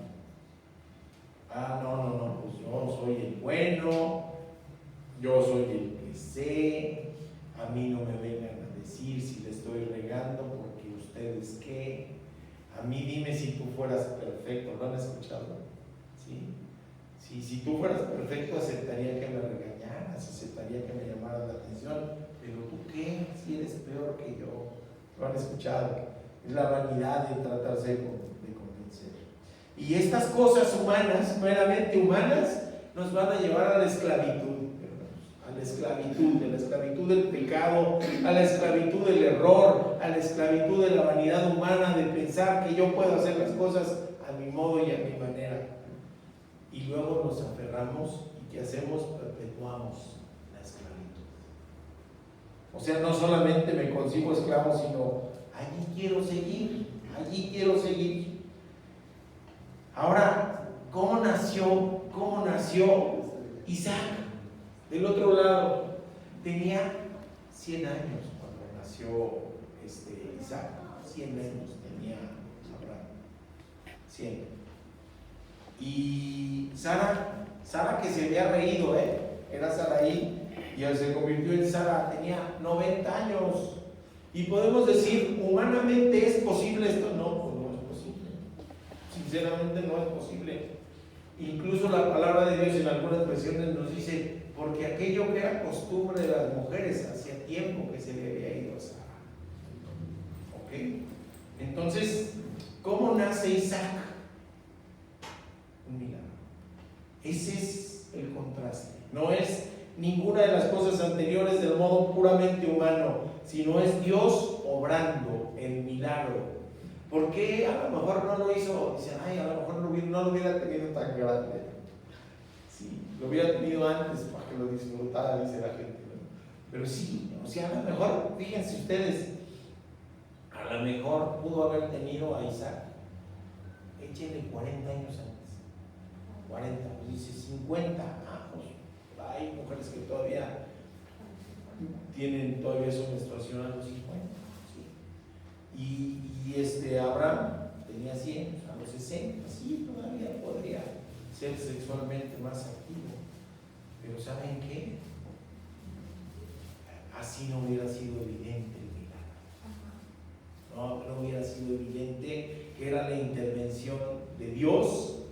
No, pues yo soy el bueno, yo soy el que sé, a mí no me vengan a decir si le estoy regando porque ustedes qué, a mí dime si tú fueras perfecto, ¿lo han escuchado? ¿Sí? Si tú fueras perfecto aceptaría que me regañaras, aceptaría que me llamaras la atención, pero tú qué, si eres peor que yo, ¿lo han escuchado? Es la vanidad de tratarse de convencer. Y estas cosas humanas, meramente humanas, nos van a llevar a la esclavitud, a la esclavitud del pecado, a la esclavitud del error, a la esclavitud de la vanidad humana, de pensar que yo puedo hacer las cosas a mi modo y a mi manera. Y luego nos aferramos y ¿qué hacemos? Perpetuamos la esclavitud. O sea, no solamente me consigo esclavo, sino allí quiero seguir. Ahora, ¿cómo nació Isaac? Del otro lado, tenía 100 años cuando nació Isaac. 100 años tenía Abraham. 100. Y Sara que se había reído, era Saraí, y se convirtió en Sara, tenía 90 años. Y podemos decir, humanamente es posible esto. No, pues no es posible. Sinceramente no es posible. Incluso la palabra de Dios en algunas versiones nos dice, porque aquello que era costumbre de las mujeres hacía tiempo que se le había ido a Sara. ¿Ok? Entonces, ¿cómo nace Isaac? Un milagro. Ese es el contraste. No es ninguna de las cosas anteriores del modo puramente humano, sino es Dios obrando el milagro. ¿Por qué a lo mejor no lo hizo? Dicen, a lo mejor no lo hubiera tenido tan grande. Sí, lo hubiera tenido antes para que lo disfrutara, dice la gente, ¿no? Pero sí, o sea, a lo mejor, fíjense ustedes, a lo mejor pudo haber tenido a Isaac, échenle 40 años antes. 40, pues dice 50, pues hay mujeres que todavía tienen su menstruación a los 50, ¿sí? Y Abraham tenía 100, a los 60, sí, todavía podría ser sexualmente más activo, pero ¿saben qué? Así no hubiera sido evidente el milagro. No hubiera sido evidente que era la intervención de Dios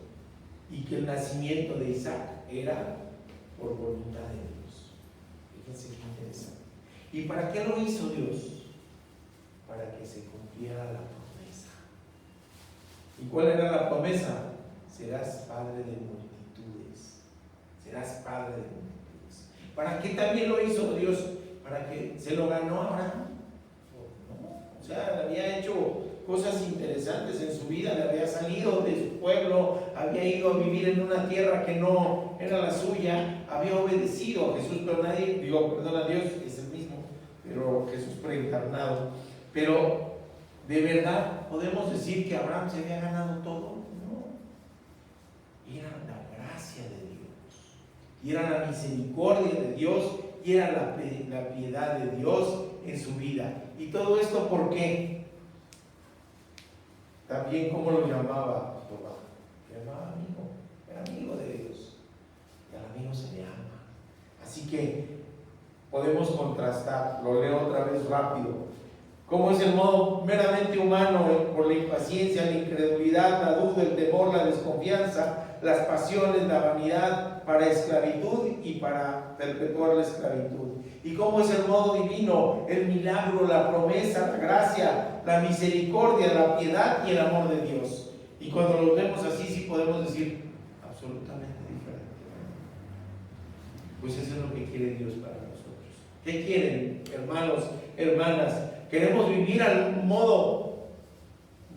y que el nacimiento de Isaac era por voluntad de Dios. Fíjense qué interesante. ¿Y para qué lo hizo Dios? Para que se cumpliera la promesa. ¿Y cuál era la promesa? Serás padre de multitudes. Serás padre de multitudes. ¿Para qué también lo hizo Dios? ¿Para que se lo ganó Abraham? No. O sea, había hecho cosas interesantes en su vida, le había salido de su pueblo, había ido a vivir en una tierra que no era la suya, había obedecido a Jesús, pero nadie, perdón, a Dios es el mismo, pero Jesús preencarnado. Pero de verdad podemos decir que Abraham se había ganado todo, ¿no? Era la gracia de Dios, y era la misericordia de Dios, y era la piedad de Dios en su vida. Y todo esto, ¿por qué? También, ¿cómo lo llamaba Jehová? Lo llamaba amigo, era amigo de Dios, y al amigo se le ama. Así que podemos contrastar, lo leo otra vez rápido. ¿Cómo es el modo meramente humano? Por la impaciencia, la incredulidad, la duda, el temor, la desconfianza, las pasiones, la vanidad, para esclavitud y para perpetuar la esclavitud. ¿Y cómo es el modo divino? El milagro, la promesa, la gracia, la misericordia, la piedad y el amor de Dios. Y cuando los vemos así, sí podemos decir absolutamente diferente. Pues eso es lo que quiere Dios para nosotros. ¿Qué quieren, hermanos, hermanas? ¿Queremos vivir al modo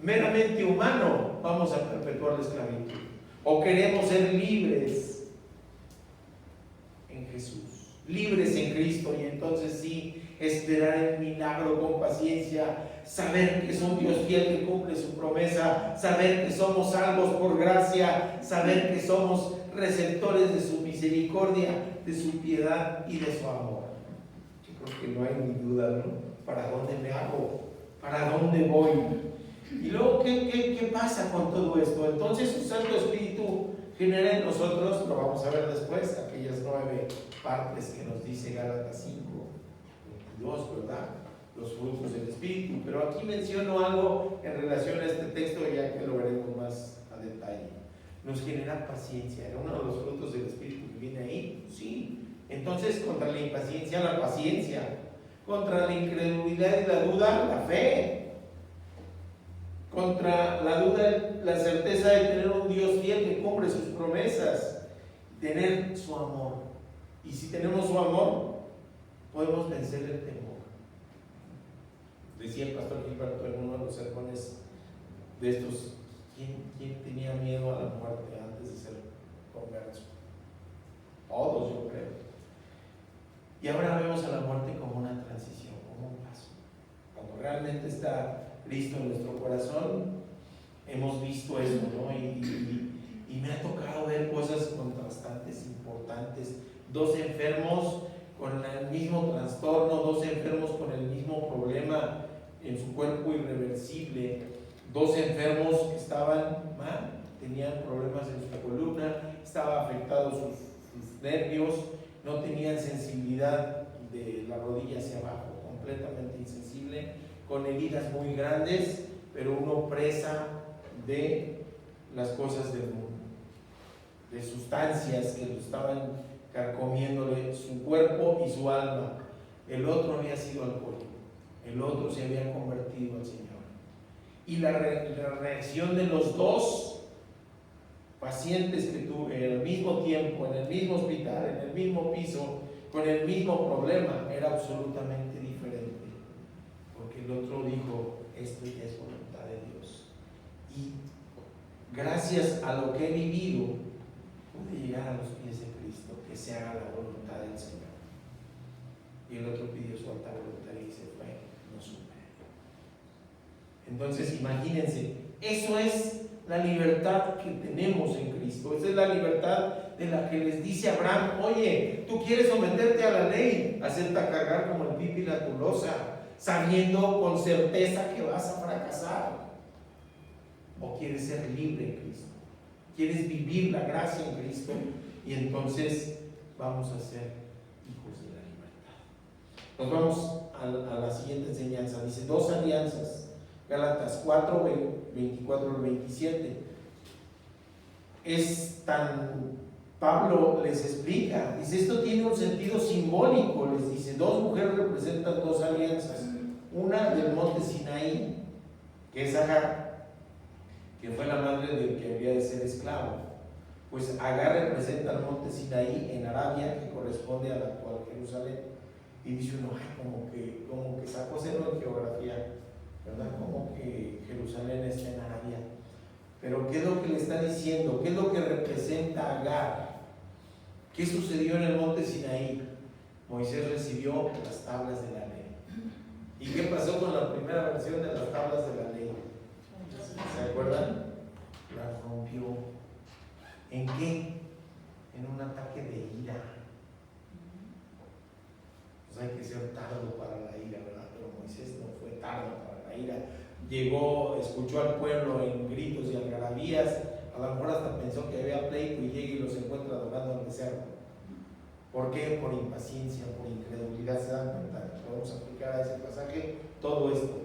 meramente humano? Vamos a perpetuar la esclavitud. ¿O queremos ser libres en Jesús, libres en Cristo? Y entonces sí, esperar el milagro con paciencia, saber que es un Dios fiel que cumple su promesa, saber que somos salvos por gracia, saber que somos receptores de su misericordia, de su piedad y de su amor. Yo creo que no hay ni duda, ¿no? ¿Para dónde me hago? ¿Para dónde voy? Y luego, ¿qué pasa con todo esto? Entonces, su Santo Espíritu genera en nosotros, lo vamos a ver después, aquellas 9 partes que nos dice Gálatas 5, 22, ¿verdad? Los frutos del Espíritu. Pero aquí menciono algo en relación a este texto, ya que lo veremos más a detalle. Nos genera paciencia. ¿Era uno de los frutos del Espíritu que viene ahí? Sí. Entonces, contra la impaciencia, la paciencia. Contra la incredulidad y la duda, la fe. Contra la duda, la certeza de tener un Dios fiel que cumple sus promesas. Tener su amor. Y si tenemos su amor, podemos vencer el temor. Decía el pastor Gilberto en uno de los sermones de estos: ¿quién tenía miedo a la muerte antes de ser converso? Todos, yo creo. Y ahora vemos a la muerte como una transición, como un paso. Cuando realmente está Cristo en nuestro corazón, hemos visto eso, ¿no? Y me ha tocado ver cosas contrastantes, importantes. 2 enfermos con el mismo trastorno, 2 enfermos con el mismo problema en su cuerpo irreversible, 2 enfermos que estaban mal, tenían problemas en su columna, estaba afectados sus nervios, no tenían sensibilidad de la rodilla hacia abajo, completamente insensible, con heridas muy grandes, pero uno presa de las cosas del mundo, de sustancias que lo estaban carcomiéndole su cuerpo y su alma. El otro había sido alcohólico, el otro se había convertido al Señor. Y la reacción de los 2 pacientes que tuve al mismo tiempo, en el mismo hospital, en el mismo piso, con el mismo problema, era absolutamente diferente. Porque el otro dijo: esto ya es voluntad de Dios. Y gracias a lo que he vivido, pude llegar a los pies de Cristo, que se haga la voluntad del Señor. Y el otro pidió su alta voluntad y se fue, no supe. Entonces, imagínense, eso es la libertad que tenemos en Cristo. Esa es la libertad de la que les dice Abraham: oye, tú quieres someterte a la ley, hacerte cargar como el pipi y la tulosa, sabiendo con certeza que vas a fracasar. ¿O quieres ser libre en Cristo? ¿Quieres vivir la gracia en Cristo? Y entonces vamos a ser hijos de la libertad. Nos vamos a la siguiente enseñanza. Dice 2 alianzas. Gálatas 4, 24 al 27. Pablo les explica, dice: esto tiene un sentido simbólico, les dice. 2 mujeres representan 2 alianzas. Una del monte Sinaí, que es Agar, que fue la madre del que había de ser esclavo. Pues Agar representa el monte Sinaí en Arabia, que corresponde a la actual Jerusalén. Y dice uno, ay, como que sacó cero en geografía, ¿verdad? Como que Jerusalén está en Arabia. Pero ¿qué es lo que le está diciendo? ¿Qué es lo que representa Agar? ¿Qué sucedió en el monte Sinaí? Moisés recibió las tablas de la ley. ¿Y qué pasó con la primera versión de las tablas de la ley? ¿Se acuerdan? Las rompió. ¿En qué? En un ataque de ira. Pues hay que ser tardo para la ira, ¿verdad? Pero Moisés no fue tardo para la ira. Llegó, escuchó al pueblo en gritos y algarabías. A lo mejor hasta pensó que había pleito y llega y los encuentra adorando al becerro. ¿Por qué? Por impaciencia, por incredulidad. ¿Se dan cuenta? Podemos aplicar a ese pasaje todo esto.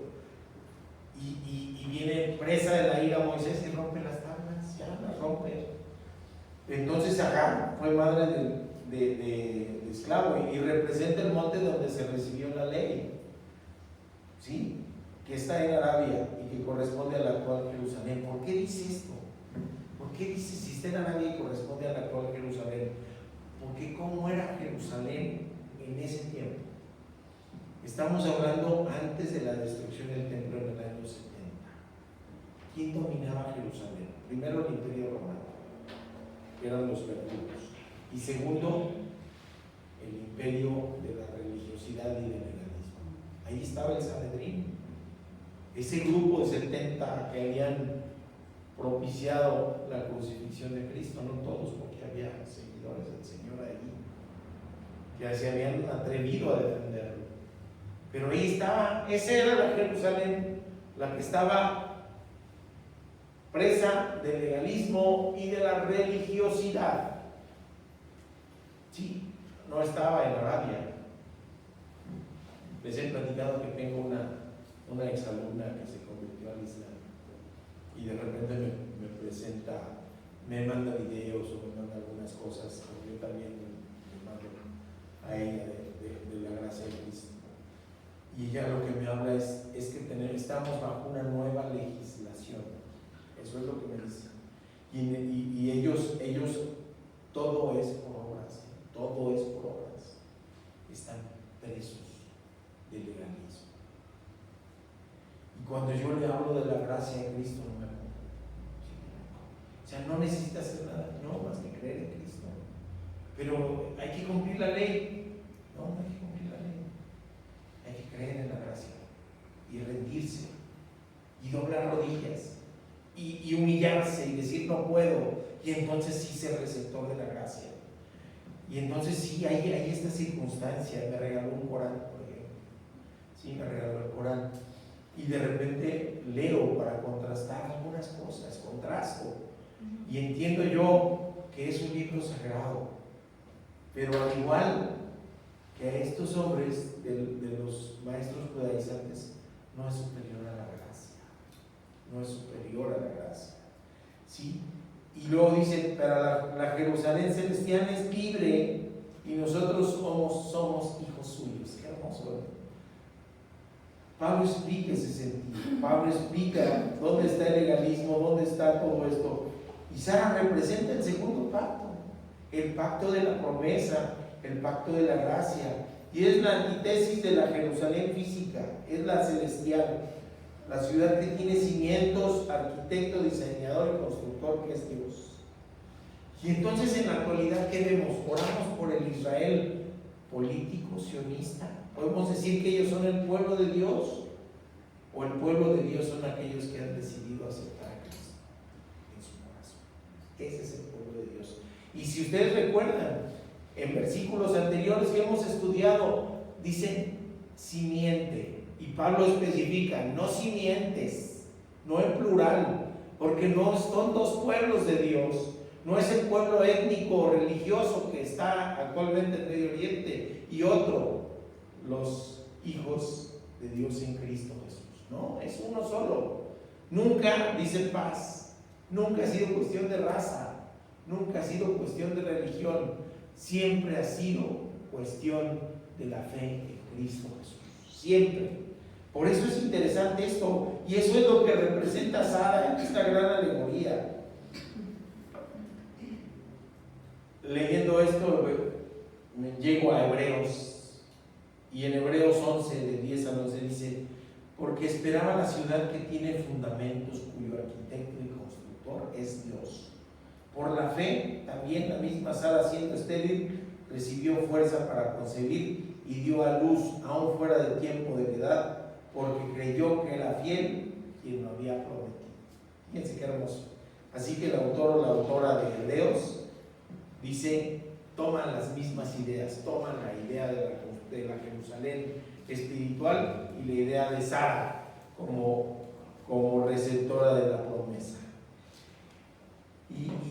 Y viene presa de la ira Moisés y rompe las tablas, ya las rompe. Entonces Agar fue madre de esclavo y representa el monte donde se recibió la ley, ¿sí? Que está en Arabia y que corresponde a la actual Jerusalén. ¿Por qué dice esto? ¿Por qué dice si está en Arabia y corresponde a la actual Jerusalén? Porque ¿cómo era Jerusalén en ese tiempo? Estamos hablando antes de la destrucción del templo en el año 70. ¿Quién dominaba Jerusalén? Primero el Imperio Romano, que eran los verdugos, y segundo el imperio de la religiosidad y del legalismo. Ahí estaba el Sanedrín, ese grupo de 70 que habían propiciado la crucifixión de Cristo, no todos, porque había seguidores del Señor ahí que se habían atrevido a defenderlo, pero ahí estaba. Esa era la Jerusalén, la que estaba presa del legalismo y de la religiosidad. Sí, no estaba en Arabia. Les he platicado que tengo una exalumna que se convirtió al Islam y de repente me presenta, me manda videos o me manda algunas cosas, yo también me mando a ella de la gracia de Cristo. Y ella lo que me habla es que estamos bajo una nueva legislación. Eso es lo que me dice. Y ellos todo es por obras, todo es por obras. Están presos del legalismo. Y cuando yo le hablo de la gracia de Cristo, no me acuerdo. O sea, no necesitas hacer nada, no, más que creer en Cristo. Pero hay que cumplir la ley. No hay que cumplir la ley. Hay que creer en la gracia y rendirse y doblar rodillas y humillarse y decir no puedo, y entonces sí ser receptor de la gracia. Y entonces sí, hay esta circunstancia. Me regaló un Corán, por ejemplo. Sí, me regaló el Corán. Y de repente leo para contrastar algunas cosas, contrasto. Y entiendo yo que es un libro sagrado. Pero al igual que a estos hombres de los maestros judaizantes, no es superior a la gracia. No es superior a la gracia. ¿Sí? Y luego dice, para la Jerusalén celestial es libre y nosotros somos hijos suyos. Qué hermoso, ¿verdad? Pablo explica ese sentido. Pablo explica dónde está el legalismo, dónde está todo esto. Y Sara representa el segundo pacto, el pacto de la promesa, el pacto de la gracia. Y es la antítesis de la Jerusalén física, es la celestial. La ciudad que tiene cimientos, arquitecto, diseñador y constructor, que es Dios. Y entonces en la actualidad, ¿qué vemos? Oramos por el Israel político, sionista. ¿Podemos decir que ellos son el pueblo de Dios? ¿O el pueblo de Dios son aquellos que han decidido aceptar a Cristo en su corazón? Ese es el pueblo de Dios. Y si ustedes recuerdan, en versículos anteriores que hemos estudiado, dicen simiente. Y Pablo especifica, no simientes, no en plural, porque no son dos pueblos de Dios. No es el pueblo étnico o religioso que está actualmente en Medio Oriente y otro, los hijos de Dios en Cristo Jesús. No, es uno solo. Nunca dice paz, nunca ha sido cuestión de raza, nunca ha sido cuestión de religión, siempre ha sido cuestión de la fe en Cristo Jesús. Siempre. Por eso es interesante esto, y eso es lo que representa Sara en esta gran alegoría. leyendo esto, me llego a Hebreos, y en Hebreos 11, del 10 al 11 dice: porque esperaba la ciudad que tiene fundamentos, cuyo arquitecto y constructor es Dios. Por la fe, también la misma Sara, siendo estéril, recibió fuerza para concebir y dio a luz, aún fuera de tiempo de edad, porque creyó que era fiel quien lo había prometido. Fíjense qué hermoso. Así que el autor o la autora de Hebreos dice, toman las mismas ideas, toman la idea de la Jerusalén espiritual y la idea de Sara como receptora de la promesa.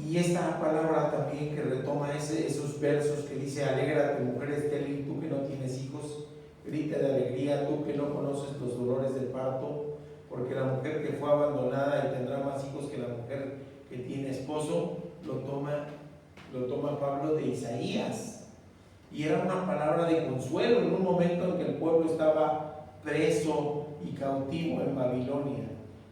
Y esta palabra también que retoma esos versos que dice: alégrate, mujer estéril, tú que no tienes hijos, grita de alegría, tú que no conoces los dolores del parto, porque la mujer que fue abandonada y tendrá más hijos que la mujer que tiene esposo. Lo toma Pablo de Isaías, y era una palabra de consuelo en un momento en que el pueblo estaba preso y cautivo en Babilonia,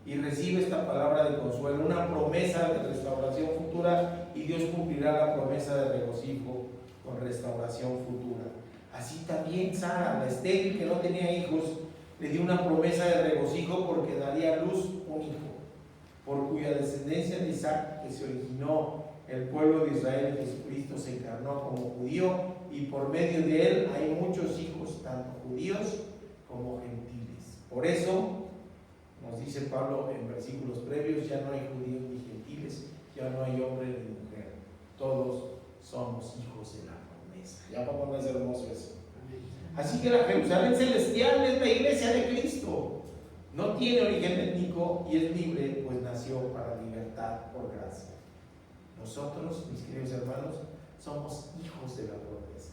y recibe esta palabra de consuelo, una promesa de restauración futura, y Dios cumplirá la promesa de regocijo con restauración futura. Así también Sara, la estéril que no tenía hijos, le dio una promesa de regocijo porque daría a luz un hijo, por cuya descendencia de Isaac, que se originó el pueblo de Israel, Jesucristo se encarnó como judío, y por medio de él hay muchos hijos, tanto judíos como gentiles. Por eso nos dice Pablo en versículos previos: ya no hay judíos ni gentiles, ya no hay hombre ni mujer, todos somos hijos de la promesa. Ya vamos a hacer hermoso eso. Así que la Jerusalén celestial es la iglesia de Cristo. No tiene origen étnico y es libre, pues nació para libertad por gracia. Nosotros, mis queridos hermanos, somos hijos de la promesa.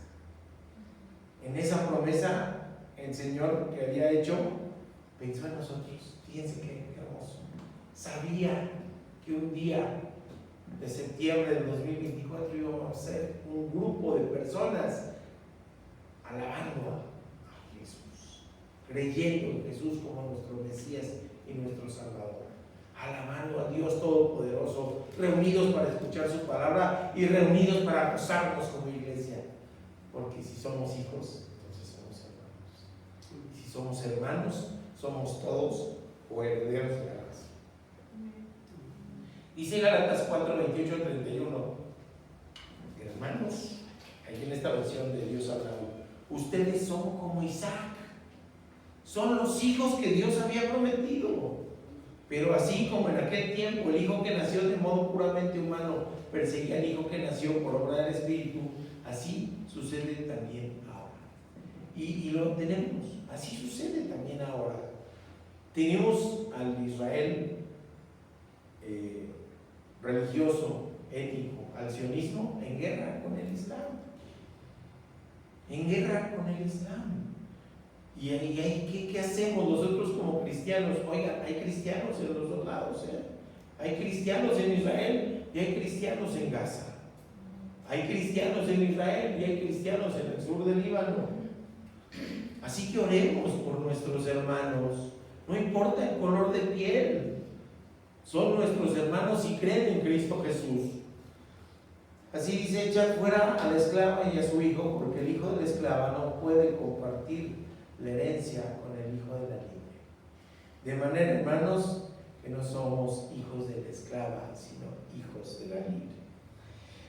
En esa promesa, el Señor que había hecho pensó en nosotros. Fíjense qué hermoso. Sabía que un día de septiembre del 2024 íbamos a ser un grupo de personas alabando a Jesús, creyendo en Jesús como nuestro Mesías y nuestro Salvador, alabando a Dios Todopoderoso, reunidos para escuchar su palabra y reunidos para gozarnos como iglesia, porque si somos hijos, entonces somos hermanos, y si somos hermanos, somos todos herederos de la gracia. Dice Gálatas 4, 28 al 31, hermanos, aquí en esta versión de Dios hablando, ustedes son como Isaac, son los hijos que Dios había prometido. Pero así como en aquel tiempo el hijo que nació de modo puramente humano perseguía al hijo que nació por obra del Espíritu, así sucede también ahora. Y lo tenemos, así sucede también ahora. Tenemos al Israel religioso, étnico, al sionismo en guerra con el Islam. En guerra con el Islam. Y ahí, ¿qué hacemos nosotros como cristianos? Oigan, hay cristianos en los dos lados, Hay cristianos en Israel y hay cristianos en Gaza. Hay cristianos en Israel y hay cristianos en el sur del Líbano. Así que oremos por nuestros hermanos, no importa el color de piel, son nuestros hermanos y creen en Cristo Jesús. Así dice: echar fuera a la esclava y a su hijo, porque el hijo de la esclava no puede compartir la herencia con el hijo de la libre. De manera, hermanos, que no somos hijos de la esclava, sino hijos de la libre.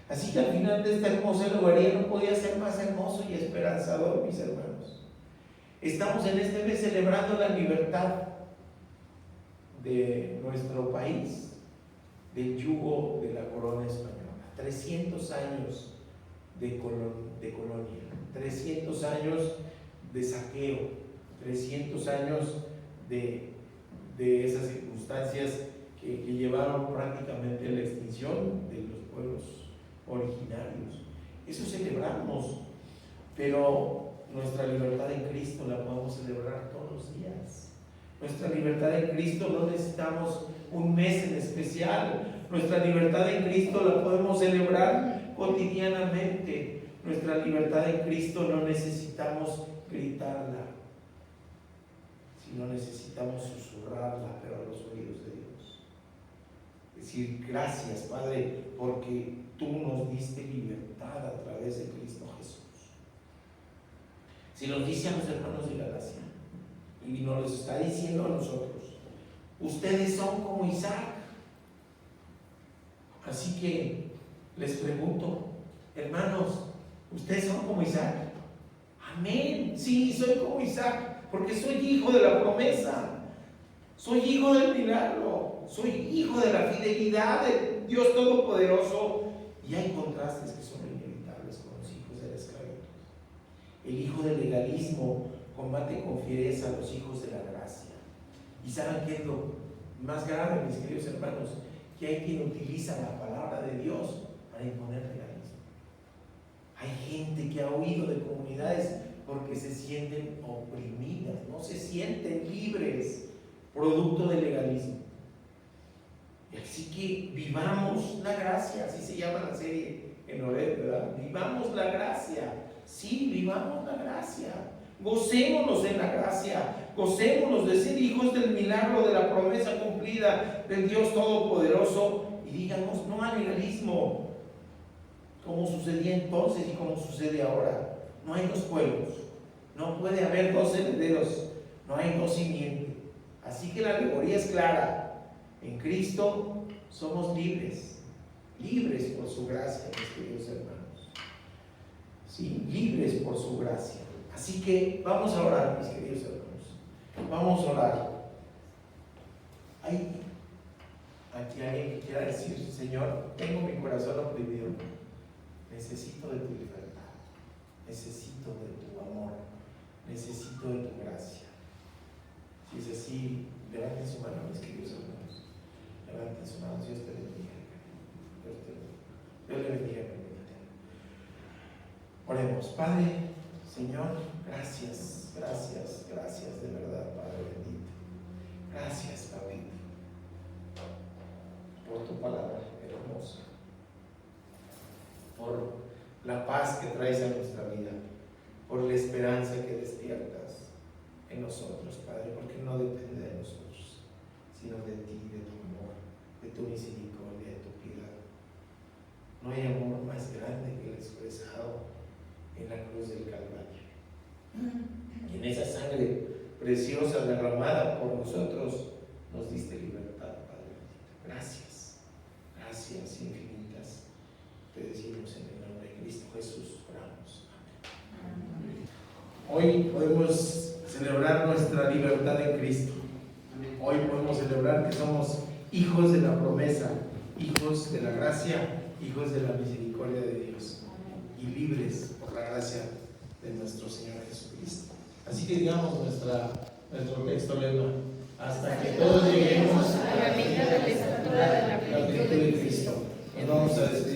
Así que al final de esta hermosa alegoría no podía ser más hermoso y esperanzador, mis hermanos. Estamos en este mes celebrando la libertad de nuestro país del yugo de la corona española. 300 años de colonia, 300 años de saqueo, 300 años de esas circunstancias que llevaron prácticamente a la extinción de los pueblos originarios. Eso celebramos, pero nuestra libertad en Cristo la podemos celebrar todos los días. Nuestra libertad en Cristo no necesitamos un mes en especial. Nuestra libertad en Cristo la podemos celebrar cotidianamente. Nuestra libertad en Cristo no necesitamos gritarla, sino necesitamos susurrarla, pero a los oídos de Dios. Decir: gracias, Padre, porque tú nos diste libertad a través de Cristo Jesús. Si nos dice a los hermanos de Galacia, y nos los está diciendo a nosotros, ustedes son como Isaac. Así que les pregunto, hermanos, ¿ustedes son como Isaac? Amén. Sí, soy como Isaac, porque soy hijo de la promesa. Soy hijo del milagro. Soy hijo de la fidelidad de Dios Todopoderoso. Y hay contrastes que son inevitables con los hijos de la esclavitud. El hijo del legalismo combate con fiereza a los hijos de la gracia. ¿Y saben qué es lo más grave, mis queridos hermanos? Que hay quien utiliza la palabra de Dios para imponer legalismo. Hay gente que ha huido de comunidades porque se sienten oprimidas, no se sienten libres, producto del legalismo. Y así que vivamos la gracia, así se llama la serie en Oreb, ¿verdad? Vivamos la gracia, sí, vivamos la gracia. Gocémonos en la gracia, gocémonos de ser hijos del milagro, de la promesa cumplida del Dios Todopoderoso, y digamos, no al legalismo, como sucedía entonces y como sucede ahora. No hay dos pueblos, no puede haber dos herederos, no hay dos simientes. Así que la alegoría es clara: en Cristo somos libres, libres por su gracia, mis queridos hermanos. Sí, libres por su gracia. Así que vamos a orar, mis queridos hermanos. Vamos a orar. Hay aquí alguien que quiera decir: Señor, tengo mi corazón oprimido. Necesito de tu libertad. Necesito de tu amor. Necesito de tu gracia. Si es así, levanten su mano, mis queridos hermanos. Levanten su mano. Dios te bendiga. Dios le bendiga. Oremos. Padre, Señor, gracias, gracias, gracias de verdad, Padre bendito. Gracias, Papito, por tu palabra hermosa, por la paz que traes a nuestra vida, por la esperanza que despiertas en nosotros, Padre, porque no depende de nosotros, sino de ti, de tu amor, de tu misericordia, de tu piedad. No hay amor más grande que el expresado en la cruz del Calvario. Y en esa sangre preciosa derramada por nosotros nos diste libertad, Padre. Gracias, gracias infinitas. Te decimos en el nombre de Cristo Jesús, oramos. Amén. Hoy podemos celebrar nuestra libertad en Cristo. Hoy podemos celebrar que somos hijos de la promesa, hijos de la gracia, hijos de la misericordia de Dios, y libres por la gracia de nuestro Señor Jesucristo. Así que digamos nuestro texto lema: hasta que todos lleguemos a la medida de la estatura de la plenitud de Cristo. Nos vamos a despedir.